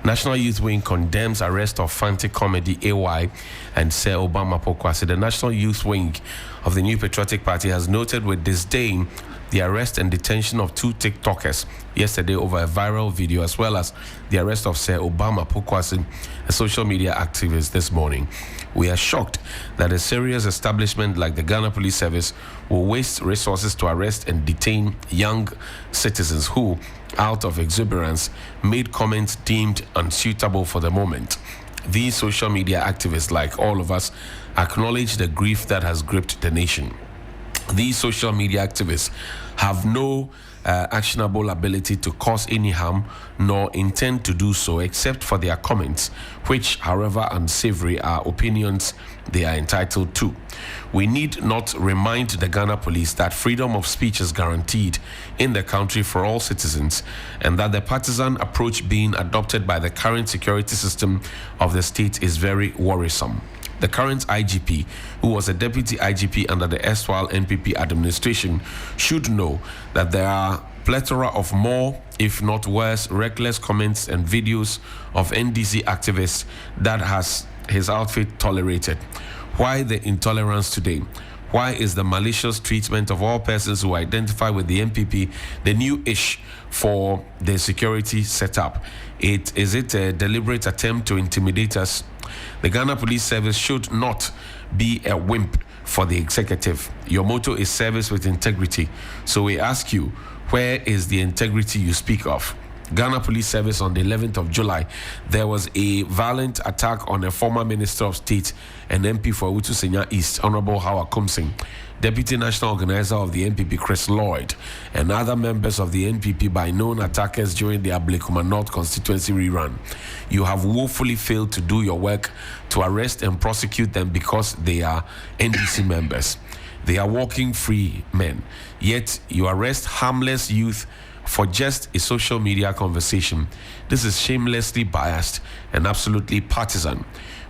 National Youth Wing condemns arrest of Fante Comedy AY and Sir Obama Pokwasi. The National Youth Wing of the New Patriotic Party has noted with disdain the arrest and detention of 2 TikTokers yesterday over a viral video, as well as the arrest of Sir Obama Pokwasi, a social media activist, this morning. We are shocked that a serious establishment like the Ghana Police Service will waste resources to arrest and detain young citizens who, out of exuberance, made comments deemed unsuitable for the moment. These social media activists, like all of us, acknowledge the grief that has gripped the nation. These social media activists have no actionable ability to cause any harm, nor intend to do so, except for their comments, which, however unsavory, are opinions they are entitled to. We need not remind the Ghana police that freedom of speech is guaranteed in the country for all citizens, and that the partisan approach being adopted by the current security system of the state is very worrisome. The current IGP, who was a deputy IGP under the erstwhile NPP administration, should know that there are plethora of more, if not worse, reckless comments and videos of NDC activists that has his outfit tolerated. Why the intolerance today? Why is the malicious treatment of all persons who identify with the NPP the new ish for the security setup? Is it a deliberate attempt to intimidate us? The Ghana Police Service should not be a wimp for the executive. Your motto is service with integrity. So we ask you, where is the integrity you speak of? Ghana Police Service on the 11th of July, there was a violent attack on a former Minister of State and MP for Utu Senya East, Honorable Howard Kumsing, Deputy National Organizer of the NPP Chris Lloyd, and other members of the NPP by known attackers during the Ablekuma North constituency rerun. You have woefully failed to do your work to arrest and prosecute them because they are NDC members. They are walking free men. Yet you arrest harmless youth for just a social media conversation. This is shamelessly biased and absolutely partisan.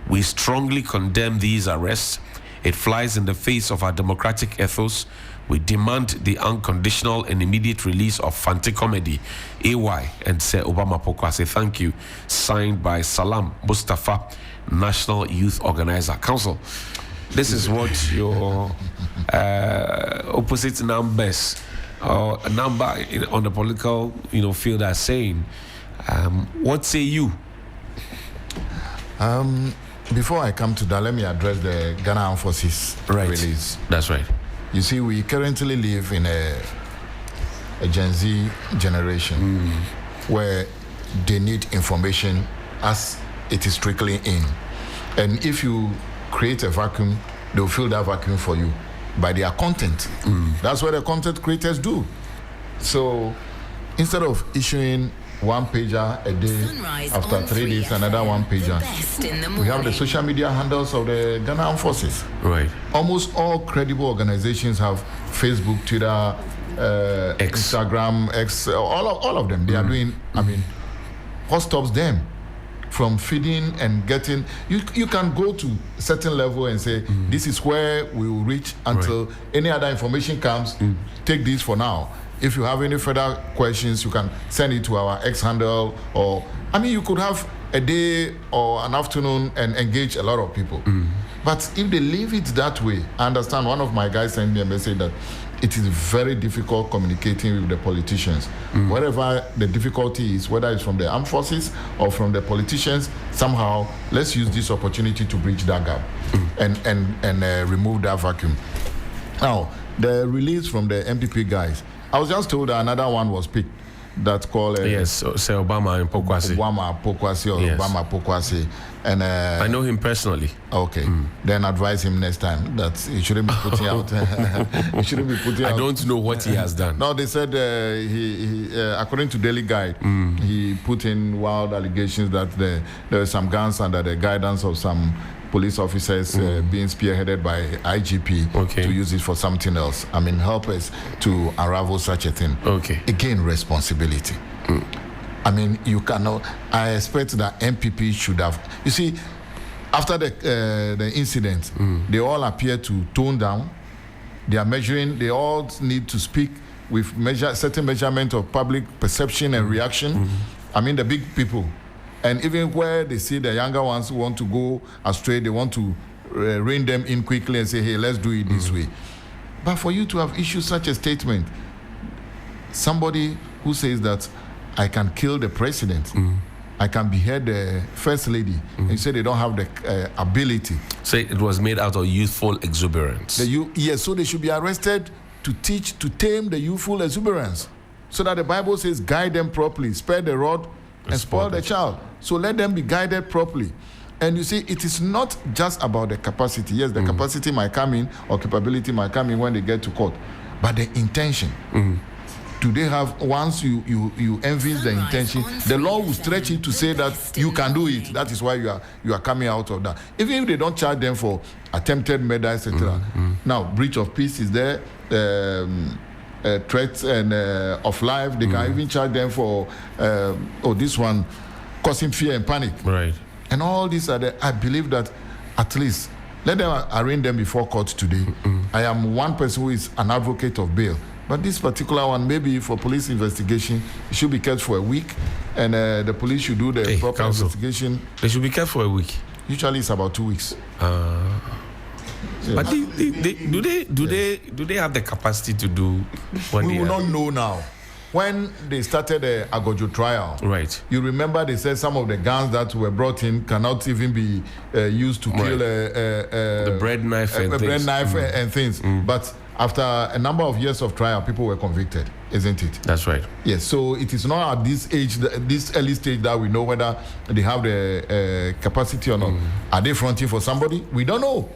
We strongly condemn these arrests. It flies in the face of our democratic ethos. We demand the unconditional and immediate release of Fante Comedy, AY, and Sir Obama Pokwasi. Thank you. Signed by Salam Mustafa, National Youth Organizer Council. This is what your opposite numbers or a number on the political field are saying. What say you? before I come to that, let me address the Ghana Armed Forces release. That's right. You see, we currently live in a Gen Z generation where they need information as it is trickling in. And if you create a vacuum, they'll fill that vacuum for you by their content. That's what the content creators do. So instead of issuing one pager a day, after 3 days, another one pager, we have the social media handles of the Ghana Armed Forces. Right. Almost all credible organizations have Facebook, Twitter, Instagram, X, all of them. They are doing, I mean, what stops them from feeding and getting? You can go to a certain level and say, this is where we will reach until any other information comes. Take this for now. If you have any further questions, you can send it to our X handle, or, I mean, you could have a day or an afternoon and engage a lot of people. But if they leave it that way, I understand one of my guys sent me a message that it is very difficult communicating with the politicians. Whatever the difficulty is, whether it's from the armed forces or from the politicians, somehow let's use this opportunity to bridge that gap and remove that vacuum. Now, the release from the MPP guys, I was just told that another one was picked. That's called say Obama in Pokwasi. Obama Pokwasi or Obama Pokwasi, and I know him personally. Okay, then advise him next time that he shouldn't be putting out. He shouldn't be putting out. I don't know what he has done. No, they said he according to Daily Guide, he put in wild allegations that there were some guns under the guidance of some police officers being spearheaded by IGP to use it for something else. I mean, help us to unravel such a thing. Again, responsibility. I mean, you cannot. I expect that MPP should have. You see, after the incident, they all appear to tone down. They are measuring. They all need to speak with certain measurement of public perception and reaction. I mean, the big people. And even where they see the younger ones who want to go astray, they want to rein them in quickly and say, hey, let's do it this way. But for you to have issued such a statement, somebody who says that I can kill the president, I can behead the first lady, and you say they don't have the ability. Say it was made out of youthful exuberance. Yes, so they should be arrested to tame the youthful exuberance. So that the Bible says, guide them properly, spare the rod, and spoil the child. So let them be guided properly. And you see, it is not just about the capacity. Yes, the capacity might come in, or capability might come in when they get to court, but the intention. Do they have, once you envise the intention, the law will stretch it to say that you can do it. That is why you are coming out of that. Even if they don't charge them for attempted murder, etc. Now, breach of peace is there. Threats and of life, they can even charge them for this one causing fear and panic. Right. And all these are I believe that at least let them arraign them before court today. I am one person who is an advocate of bail, but this particular one, maybe for police investigation, it should be kept for a week, and the police should do the proper investigation. They should be kept for a week. Usually it's about 2 weeks. But do they have the capacity to do what we will not know now. When they started the Agojo trial, right? You remember they said some of the guns that were brought in cannot even be used to kill the bread knife and things. But after a number of years of trial, people were convicted, isn't it? That's right. Yes. So it is not at this age, this early stage, that we know whether they have the capacity or not. Are they fronting for somebody? We don't know.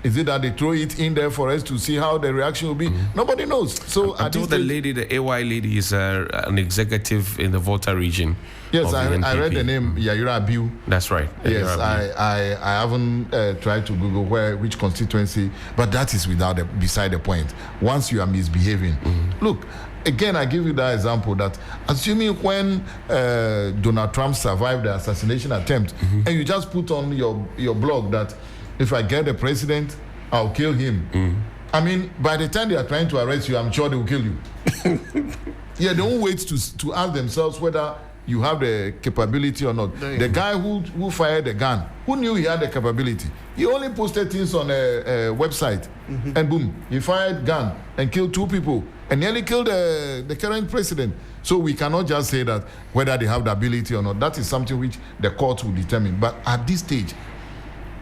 Is it that they throw it in there for us to see how the reaction will be? Nobody knows. So I told the lady, the AY lady, is an executive in the Volta region. Yes, I read the name Yayira Abiu. That's right. Yes, I haven't tried to Google which constituency, but that is beside the point. Once you are misbehaving, look. Again, I give you that example that assuming when Donald Trump survived the assassination attempt, and you just put on your blog that if I get the president, I'll kill him. I mean, by the time they are trying to arrest you, I'm sure they will kill you. Yeah, they won't wait to ask themselves whether you have the capability or not. The guy who fired the gun, who knew he had the capability? He only posted things on a website, and boom, he fired gun and killed 2 people and nearly killed the current president. So we cannot just say that whether they have the ability or not. That is something which the court will determine. But at this stage,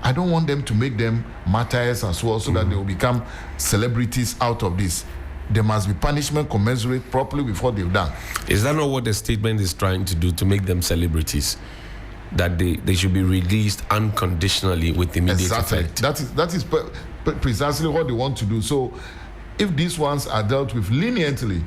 I don't want them to make them martyrs as well, so that they will become celebrities out of this. There must be punishment commensurate properly with what they've done. Is that not what the statement is trying to do, to make them celebrities? That they should be released unconditionally with immediate effect? That is precisely what they want to do. So if these ones are dealt with leniently,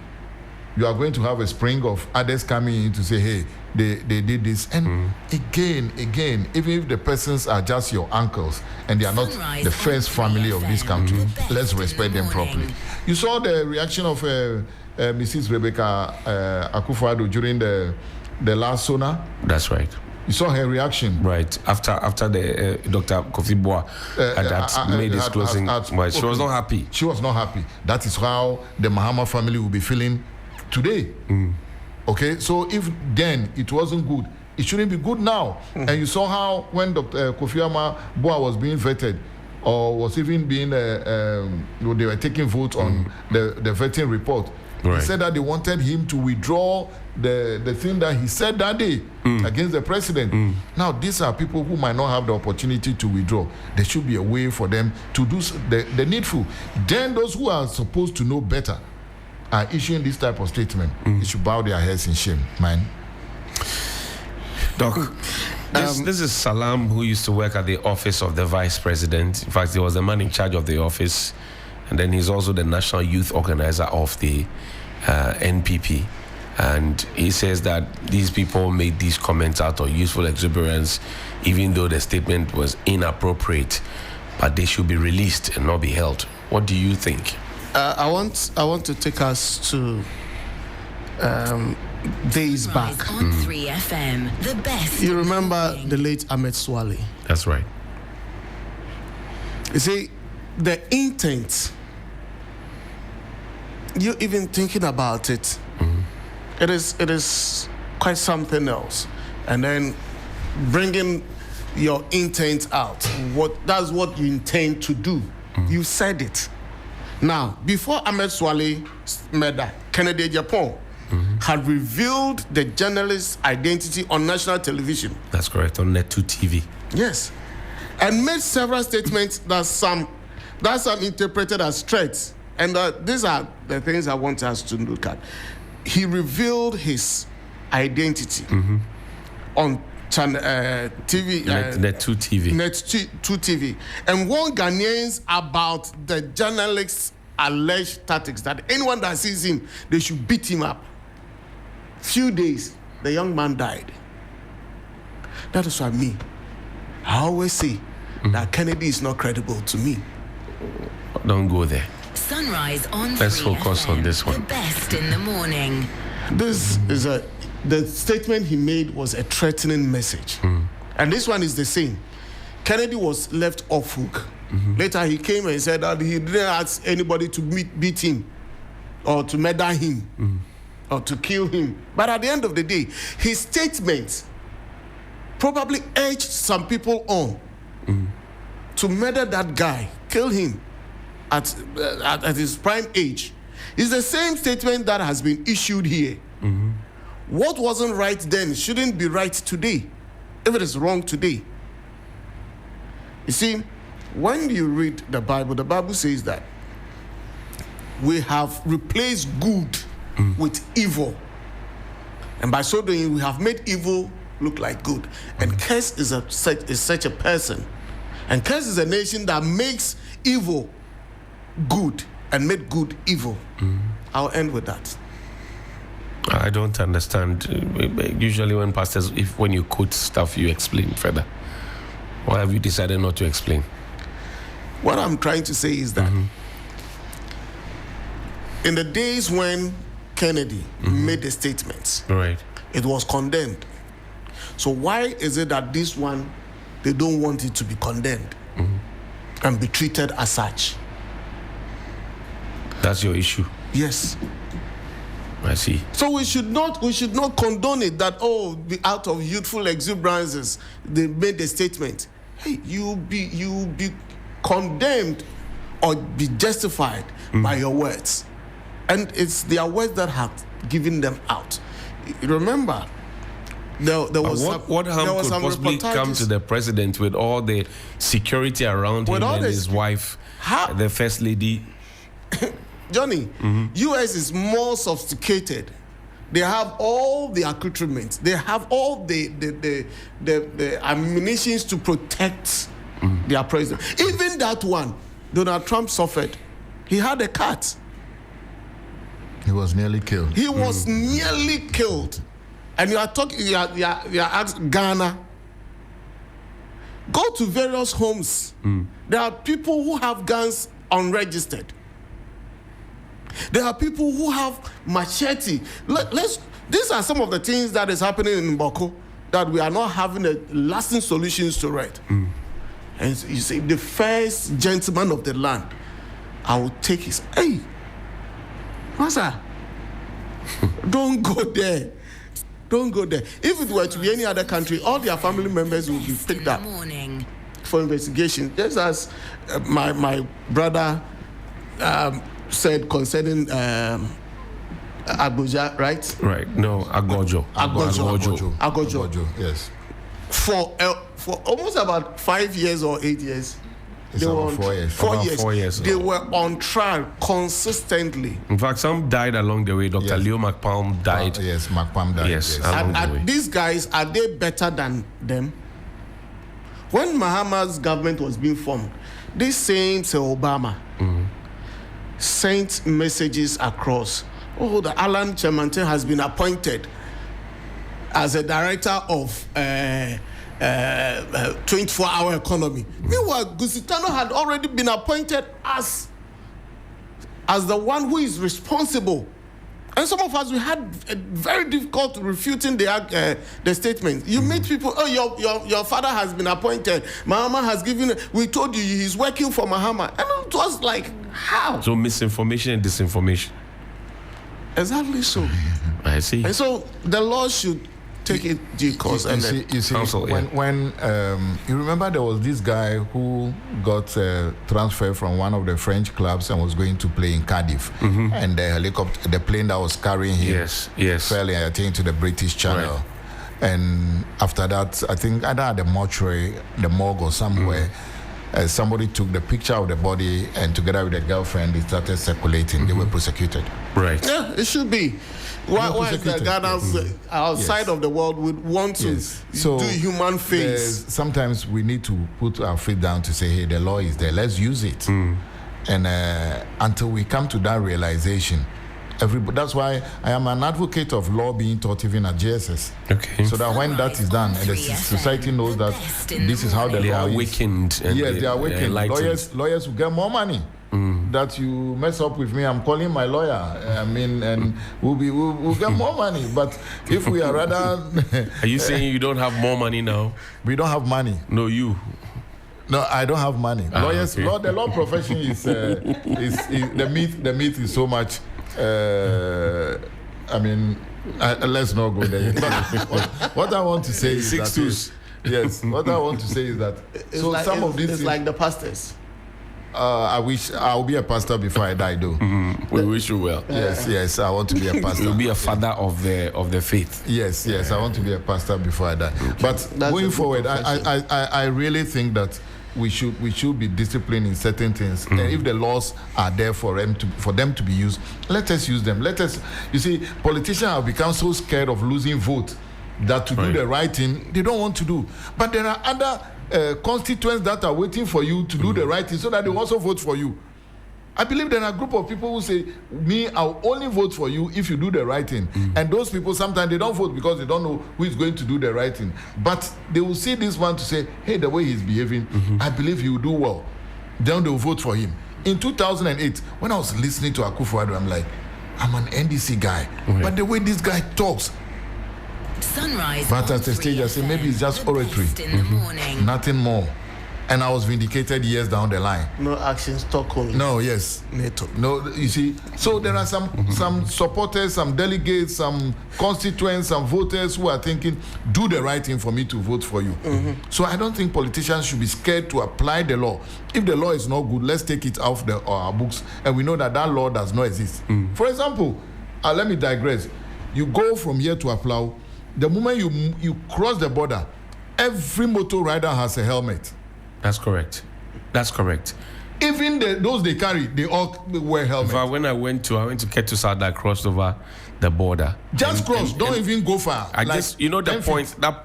you are going to have a spring of others coming in to say, hey, they did this. And again, even if the persons are just your uncles and they are not the first family of this country, let's respect them properly. You saw the reaction of Mrs. Rebecca Akufo-Addo during the last SONA? That's right. You saw her reaction, right? After the Dr. Kofi Boah had made his closing, she was not happy. She was not happy. That is how the Mahama family will be feeling today. Okay, so if then it wasn't good, it shouldn't be good now. And you saw how when Dr. Kofi Boah was being vetted, or was even being, they were taking votes on the vetting report. Right. He said that they wanted him to withdraw the thing that he said that day against the president. Now, these are people who might not have the opportunity to withdraw. There should be a way for them to do the needful. Then those who are supposed to know better are issuing this type of statement. They should bow their heads in shame, man. Doc, this is Salam, who used to work at the office of the vice president. In fact, he was the man in charge of the office. And then he's also the national youth organizer of the NPP. And he says that these people made these comments out of youthful exuberance, even though the statement was inappropriate, but they should be released and not be held. What do you think? I want to take us to days back. On 3FM, the best. You remember the late Ahmed Swale? That's right. You see, the intent, you even thinking about it, it is quite something else. And then bringing your intent out, that's what you intend to do. You said it. Now, before Ahmed Swale's murder, Kennedy Japan had revealed the journalist's identity on national television. That's correct, on Net2 TV. Yes. And made several statements that some interpreted as threats. And these are the things I want us to look at. He revealed his identity on TV, Net2 TV. Net2 TV, and warned Ghanaians about the journalist's alleged tactics, that anyone that sees him, they should beat him up. Few days, the young man died. That is why I always say that Kennedy is not credible to me. Don't go there. Sunrise on Let's focus on this one. The best in the morning. This is the statement he made was a threatening message. And this one is the same. Kennedy was left off hook. Later he came and said that he didn't ask anybody to beat him or to murder him or to kill him. But at the end of the day, his statement probably urged some people on to murder that guy, kill him at his prime age. It's the same statement that has been issued here. What wasn't right then shouldn't be right today, if it is wrong today. You see, when you read the Bible says that we have replaced good with evil. And by so doing, we have made evil look like good. And curse is such a person. And curse is a nation that makes evil good and made good evil. I'll end with that. I don't understand. Usually when pastors, when you quote stuff, you explain further. Why have you decided not to explain? What I'm trying to say is that in the days when Kennedy made the statements, it was condemned. So why is it that this one, they don't want it to be condemned and be treated as such? That's your issue? Yes. I see. So we should not condone it that, out of youthful exuberances, they made the statement. Hey, you be condemned or be justified by your words. And it's their words that have given them out. Remember, What harm could possibly come to the president with all the security around him and his wife, the first lady? Johnny, U.S. is more sophisticated. They have all the accoutrements. They have all the ammunitions to protect their president. Even that one, Donald Trump suffered. He had a cat. He was nearly killed. He was nearly killed. And you are talking, you are asking Ghana. Go to various homes. There are people who have guns unregistered. There are people who have machete. These are some of the things that is happening in Boko that we are not having a lasting solutions to it. And you say, the first gentleman of the land, I will take his, hey, Masa, don't go there. Don't go there. If it were to be any other country, all their family members will be picked up for investigation. Just as my brother said concerning Abuja, right? Right. No, Agojo. Agojo. Yes. For almost about 5 years or 8 years. It's about 4 years. 4 years. They were on trial consistently. In fact, some died along the way. Dr. Leo McPalm died. Yes, McPalm died. Yes, along the way. These guys, are they better than them? When Mahama's government was being formed, this same Obama sent messages across. Oh, the Alan Chemante has been appointed as a director of 24-hour economy. Meanwhile, Gusitano had already been appointed as the one who is responsible. And some of us, we had a very difficult refuting the statement. You meet people, oh, your father has been appointed. Mahama has given, we told you he's working for Mahama. And it was like, how? So misinformation and disinformation. Exactly so. I see. And so the law should take it due course. You see, counsel, when you remember there was this guy who got transferred from one of the French clubs and was going to play in Cardiff, and the plane that was carrying him fell, I think, to the British Channel. Right. And after that, I think either at the mortuary, the morgue or somewhere, somebody took the picture of the body, and together with the girlfriend, they started circulating. They were prosecuted. Right. Yeah, it should be. Why is the Ghanaians outside of the world would want to do human things? Sometimes we need to put our feet down to say, hey, the law is there. Let's use it. And until we come to that realization, that's why I am an advocate of law being taught even at JSS. Okay. So that when that is done and the society knows that this is how the law is. Awakened. Yes, they are awakened. Lawyers will get more money. That you mess up with me, I'm calling my lawyer. I mean, and we'll get more money. But if we are rather... Are you saying you don't have more money now? We don't have money. No, you. No, I don't have money. Lawyers, okay. The law profession is the myth is so much. I mean, let's not go there. What I want to say is that yes. What I want to say is that some of these it's like the pastors. I wish I'll be a pastor before I die, though. We wish you well. Yes, I want to be a pastor. You'll be a father of the faith. Yes, I want to be a pastor before I die. But going forward, I really think that we should be disciplined in certain things. And if the laws are there for them to be used, let us use them. You see, politicians have become so scared of losing vote that to do the right thing, they don't want to do. But there are other constituents that are waiting for you to do the right thing so that they also vote for you. I believe there are a group of people who say, I'll only vote for you if you do the right thing. And those people, sometimes they don't vote because they don't know who is going to do the right thing. But they will see this one to say, hey, the way he's behaving, I believe he will do well. Then they will vote for him. In 2008, when I was listening to Akufo-Addo, I'm like, I'm an NDC guy. But the way this guy talks, but at the stage, I say maybe it's just oratory, nothing more. And I was vindicated years down the line. No actions, talk only. No, yes. No, you see. So there are some supporters, some delegates, some constituents, some voters who are thinking, do the right thing for me to vote for you. So I don't think politicians should be scared to apply the law. If the law is not good, let's take it off our books. And we know that law does not exist. For example, let me digress. You go from here to Aflau, the moment you cross the border, every motor rider has a helmet. That's correct. Even those they carry, they all wear helmets. In fact, when I went to Ketu South, I crossed over the border. Just cross. Don't even go far. I just, that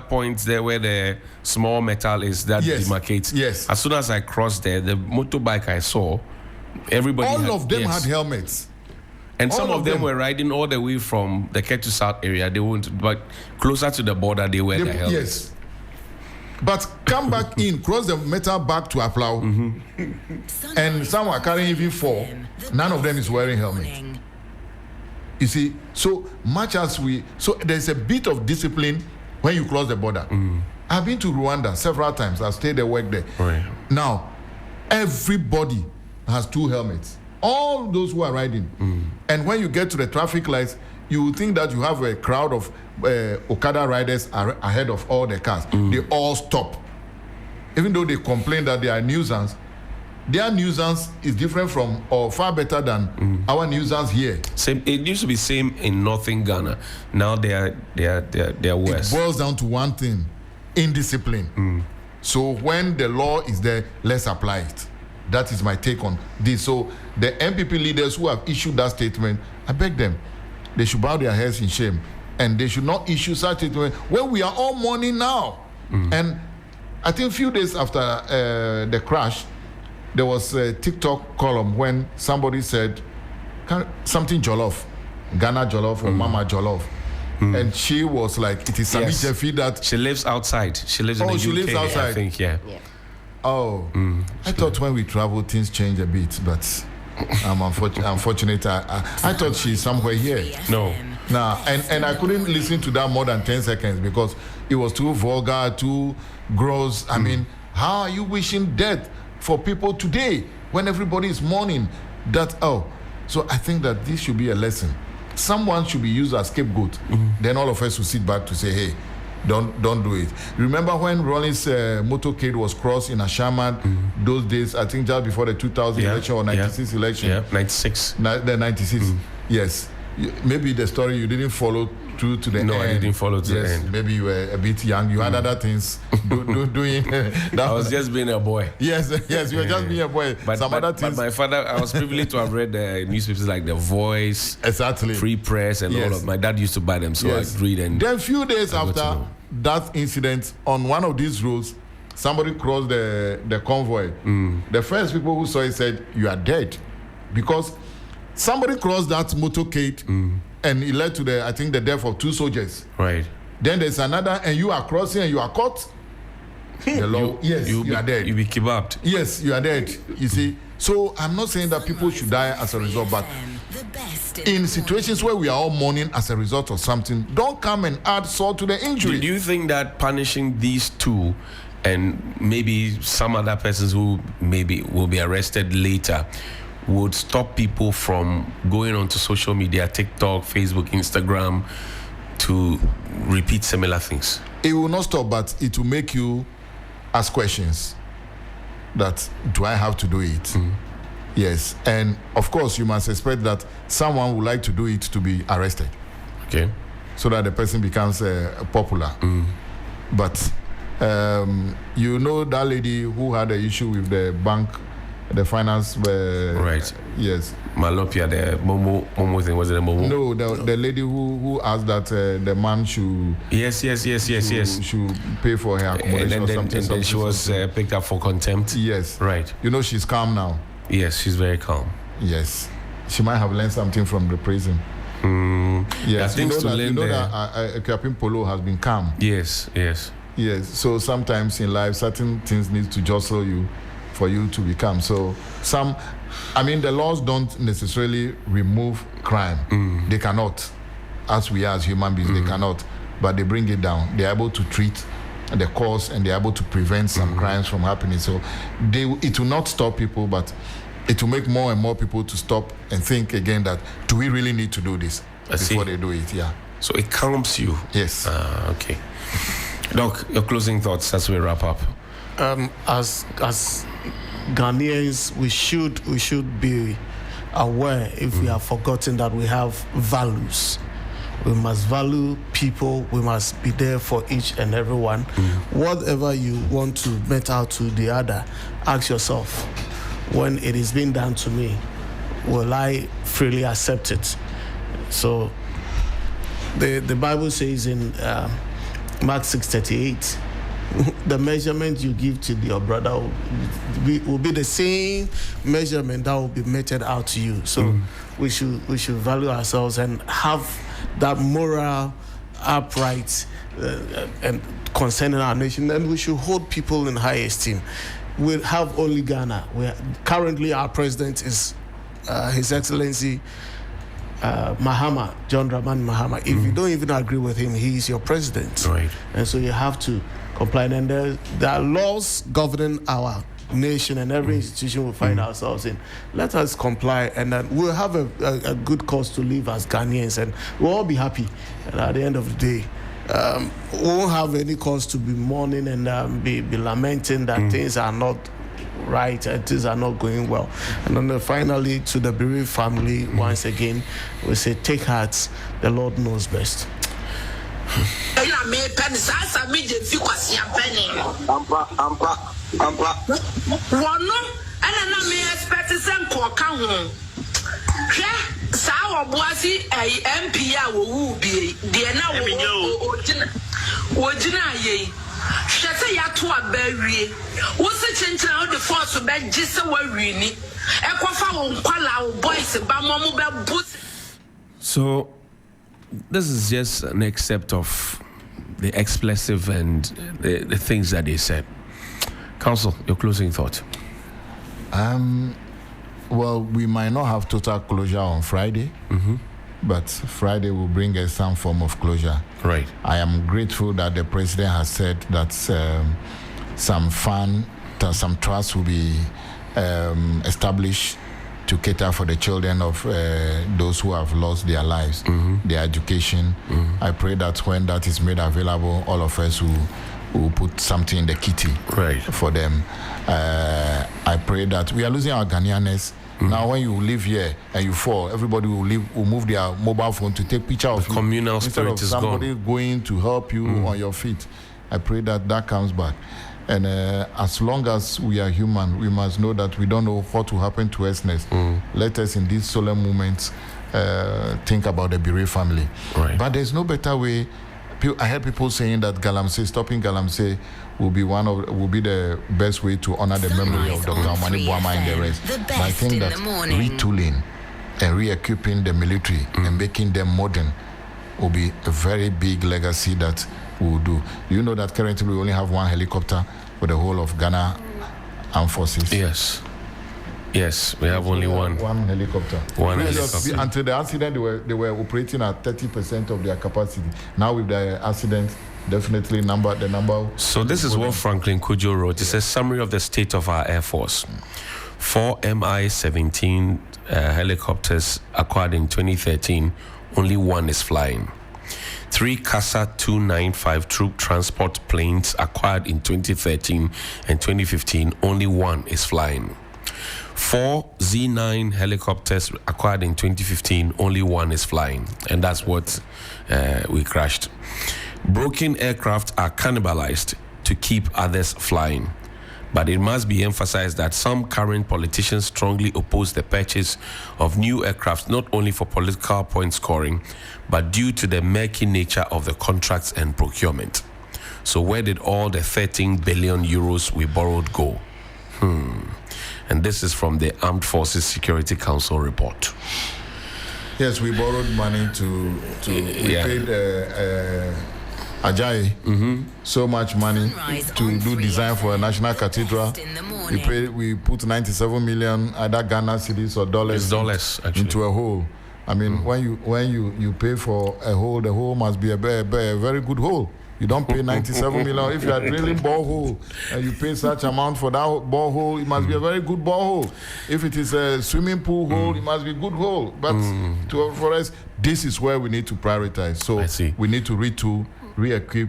point there where the small metal is that demarcates. Yes. As soon as I crossed there, the motorbike I saw, everybody. All of them had helmets. And some of them were riding all the way from the Ketu South area. They won't, but closer to the border, they wear the helmets. Yes. But come back in, cross the metal back to Aplau, and some are carrying even 4. None of them is wearing helmet. You see, so much as so there's a bit of discipline when you cross the border. I've been to Rwanda several times. I've stayed there, worked there. Right. Now, everybody has 2 helmets. All those who are riding. And when you get to the traffic lights, you would think that you have a crowd of Okada riders ahead of all the cars. They all stop. Even though they complain that they are nuisance, their nuisance is different from or far better than our nuisance here. Same. It used to be same in northern Ghana. Now they are worse. It boils down to one thing: indiscipline. So when the law is there, let's apply it. That is my take on this. So the MPP leaders who have issued that statement, I beg them, they should bow their heads in shame, and they should not issue such a statement when we are all mourning now. And I think a few days after the crash, there was a TikTok column when somebody said something jollof, Ghana jollof or Mama jollof. And she was like, it is Sami Jeffy that... She lives outside. She lives in the UK, she lives outside. I think, yeah. Oh, I thought when we travel, things change a bit, but I'm unfortunate. I thought she's somewhere here. No. Nah, and I couldn't listen to that more than 10 seconds because it was too vulgar, too gross. I mean, how are you wishing death for people today when everybody is mourning that? So I think that this should be a lesson. Someone should be used as scapegoat. Then all of us will sit back to say, hey, don't do it. Remember when Rollins motorcade was crossed in Ashaman those days, I think just before the 2000 election or 96 election? Yeah, 96. The 96, yes. Maybe the story you didn't follow through to the end. No, I didn't follow to the end. Maybe you were a bit young. You had other things doing. I was just being a boy. Yes, you were just being a boy. But my father, I was privileged to have read the newspapers like The Voice, exactly, Free Press, and all of. My dad used to buy them, so I'd read. And then a few days after that incident, on one of these roads, somebody crossed the convoy. The first people who saw it said, "You are dead," because somebody crossed that motorcade and it led to the death of 2 soldiers. Right. Then there's another, and you are crossing and you are caught. The law, you are dead. You be kidnapped. Yes, you are dead. You see. So I'm not saying that people should die as a result, but in situations where we are all mourning as a result of something, don't come and add salt to the injury. Do you think that punishing these 2 and maybe some other persons who maybe will be arrested later would stop people from going onto social media, TikTok, Facebook, Instagram, to repeat similar things? It will not stop, but it will make you ask questions. That, do I have to do it? Yes. And of course, you must expect that someone would like to do it to be arrested. Okay. So that the person becomes popular. But you know that lady who had an issue with the bank, the finance, right? Yes. Malopia, the Momo thing, was it a Momo? No, the lady who asked that the man should. Yes. Should pay for her accommodation and then she was picked up for contempt. Yes. Right. You know she's calm now. Yes, she's very calm. Yes. She might have learned something from the prison. Yes. You know that Captain Polo has been calm. Yes. So sometimes in life, certain things need to jostle you for you to become. So the laws don't necessarily remove crime. They cannot. As we are as human beings, they cannot. But they bring it down. They're able to treat the cause and they're able to prevent some crimes from happening. So it will not stop people, but it will make more and more people to stop and think again that, do we really need to do this before they do it? Yeah. So it calms you. Yes. Okay. Doc, your closing thoughts as we wrap up. As Ghanaians, we should be aware if we have forgotten that we have values. We must value people. We must be there for each and every one. Whatever you want to met out to the other, ask yourself, when it is being done to me, will I freely accept it? So the Bible says in Mark 6:38, the measurement you give to your brother will be the same measurement that will be meted out to you. So we should value ourselves and have that moral upright and concerning our nation, and we should hold people in high esteem. We have only Ghana. Currently our president is His Excellency Mahama, John Dramani Mahama. If you don't even agree with him, he is your president. Right. And so you have to comply. And there are laws governing our nation and every institution we find ourselves in. Let us comply, and then we'll have a good cause to live as Ghanaians, and we'll all be happy. And at the end of the day, we won't have any cause to be mourning and be lamenting that things are not right and things are not going well. And then finally, to the bereaved family, once again, we say, take heart, the Lord knows best. So this is just an excerpt of the explosive and the things that they said. Counsel, your closing thought. Well, we might not have total closure on Friday, but Friday will bring us some form of closure. Right. I am grateful that the president has said that some trust will be established to cater for the children of those who have lost their lives, their education. I pray that when that is made available, all of us will put something in the kitty for them. I pray that we are losing our Ghanaianness. Now, when you live here and you fall, everybody will move their mobile phone to take picture of you. Communal spirit is gone. Instead of somebody going to help you on your feet. I pray that comes back. And as long as we are human, we must know that we don't know what will happen to us next. Let us, in these solemn moments, think about the bereaved family. Right. But there's no better way. I heard people saying that stopping Galamsey will be the best way to honor the memory of Dr. Amani Boama and the rest. But I think that retooling and re-equipping the military and making them modern will be a very big legacy that we will do. You know that currently we only have one helicopter for the whole of Ghana Armed Forces. Yes, we have only one helicopter. Until the accident, they were operating at 30% of their capacity. Now with the accident, definitely the number. So this is what Franklin Kujo wrote. It says, summary of the state of our Air Force. 4 Mi-17 helicopters acquired in 2013, only one is flying. 3 CASA 295 troop transport planes acquired in 2013 and 2015, only one is flying. 4 Z9 helicopters acquired in 2015, only one is flying, and that's what we crashed. Broken aircraft are cannibalized to keep others flying. But it must be emphasized that some current politicians strongly oppose the purchase of new aircraft, not only for political point scoring, but due to the murky nature of the contracts and procurement. So where did all the 13 billion euros we borrowed go? And this is from the Armed Forces Security Council report. Yes, we borrowed money we paid Ajayi so much money to do design for a national cathedral. We put 97 million either Ghana cedis or dollars into a hole. I mean, when you pay for a hole, the hole must be a very good hole. You don't pay 97 million. If you are drilling borehole and you pay such amount for that borehole, it must be a very good borehole. If it is a swimming pool hole, it must be a good hole. But for us, this is where we need to prioritize. So we need to retool, re-equip.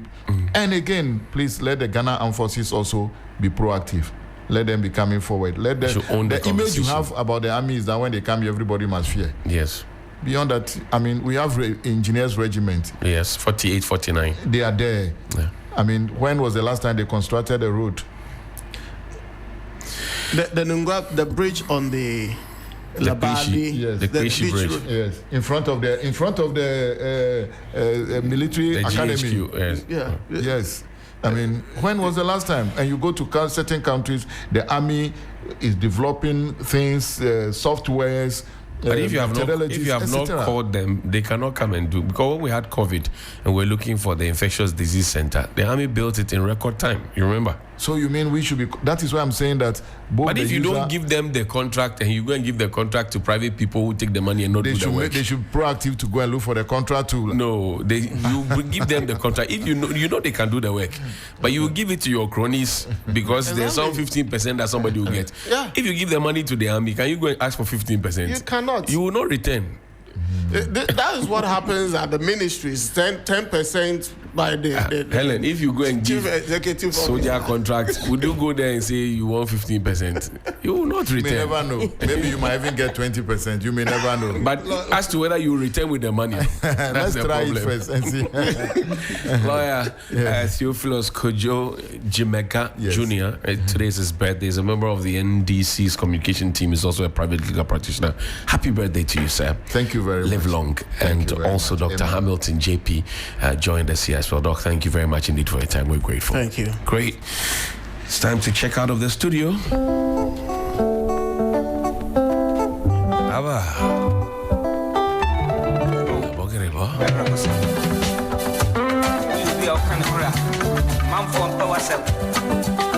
And again, please let the Ghana Armed Forces also be proactive. Let them be coming forward. Let them. The image you have about the army is that when they come here, everybody must fear. Yes. beyond that, I mean, we have engineers regiment. Yes, 48, 49. They are there. Yeah. I mean, when was the last time they constructed a road? The bridge on the Labali, yes, the bridge. Yes, in front of the military academy. GHQ, yes. Yes. I mean, when was the last time? And you go to certain countries, the army is developing things, softwares. But if you have not called them, they cannot come and do. Because when we had COVID and we're looking for the infectious disease center, the army built it in record time. You remember? So you mean we should be? That is why I'm saying that. But if you don't give them the contract and you go and give the contract to private people who take the money and not do the work, they should be proactive to go and look for the contract too. No, you give them the contract. If you know they can do the work, but you will give it to your cronies because there's some 15% that somebody will get. Yeah. If you give the money to the army, can you go and ask for 15%? You cannot. You will not return. That is what happens at the ministries. 10% by the Helen, if you go and give chief executive soldier contract, would you go there and say you want 15%? You will not return. You may never know. Maybe you might even get 20%. You may never know. But as to whether you return with the money, that's let's the try problem. it first and see. Lawyer Theophilus Kojo Jimeka Jr. Today is his birthday. He's a member of the NDC's communication team. He's also a private legal practitioner. Happy birthday to you, sir. Thank you very much. Live long. And also Dr. Amen. Hamilton JP joined us here as well. Doc, thank you very much indeed for your time. We're grateful. Thank you. Great. It's time to check out of the studio.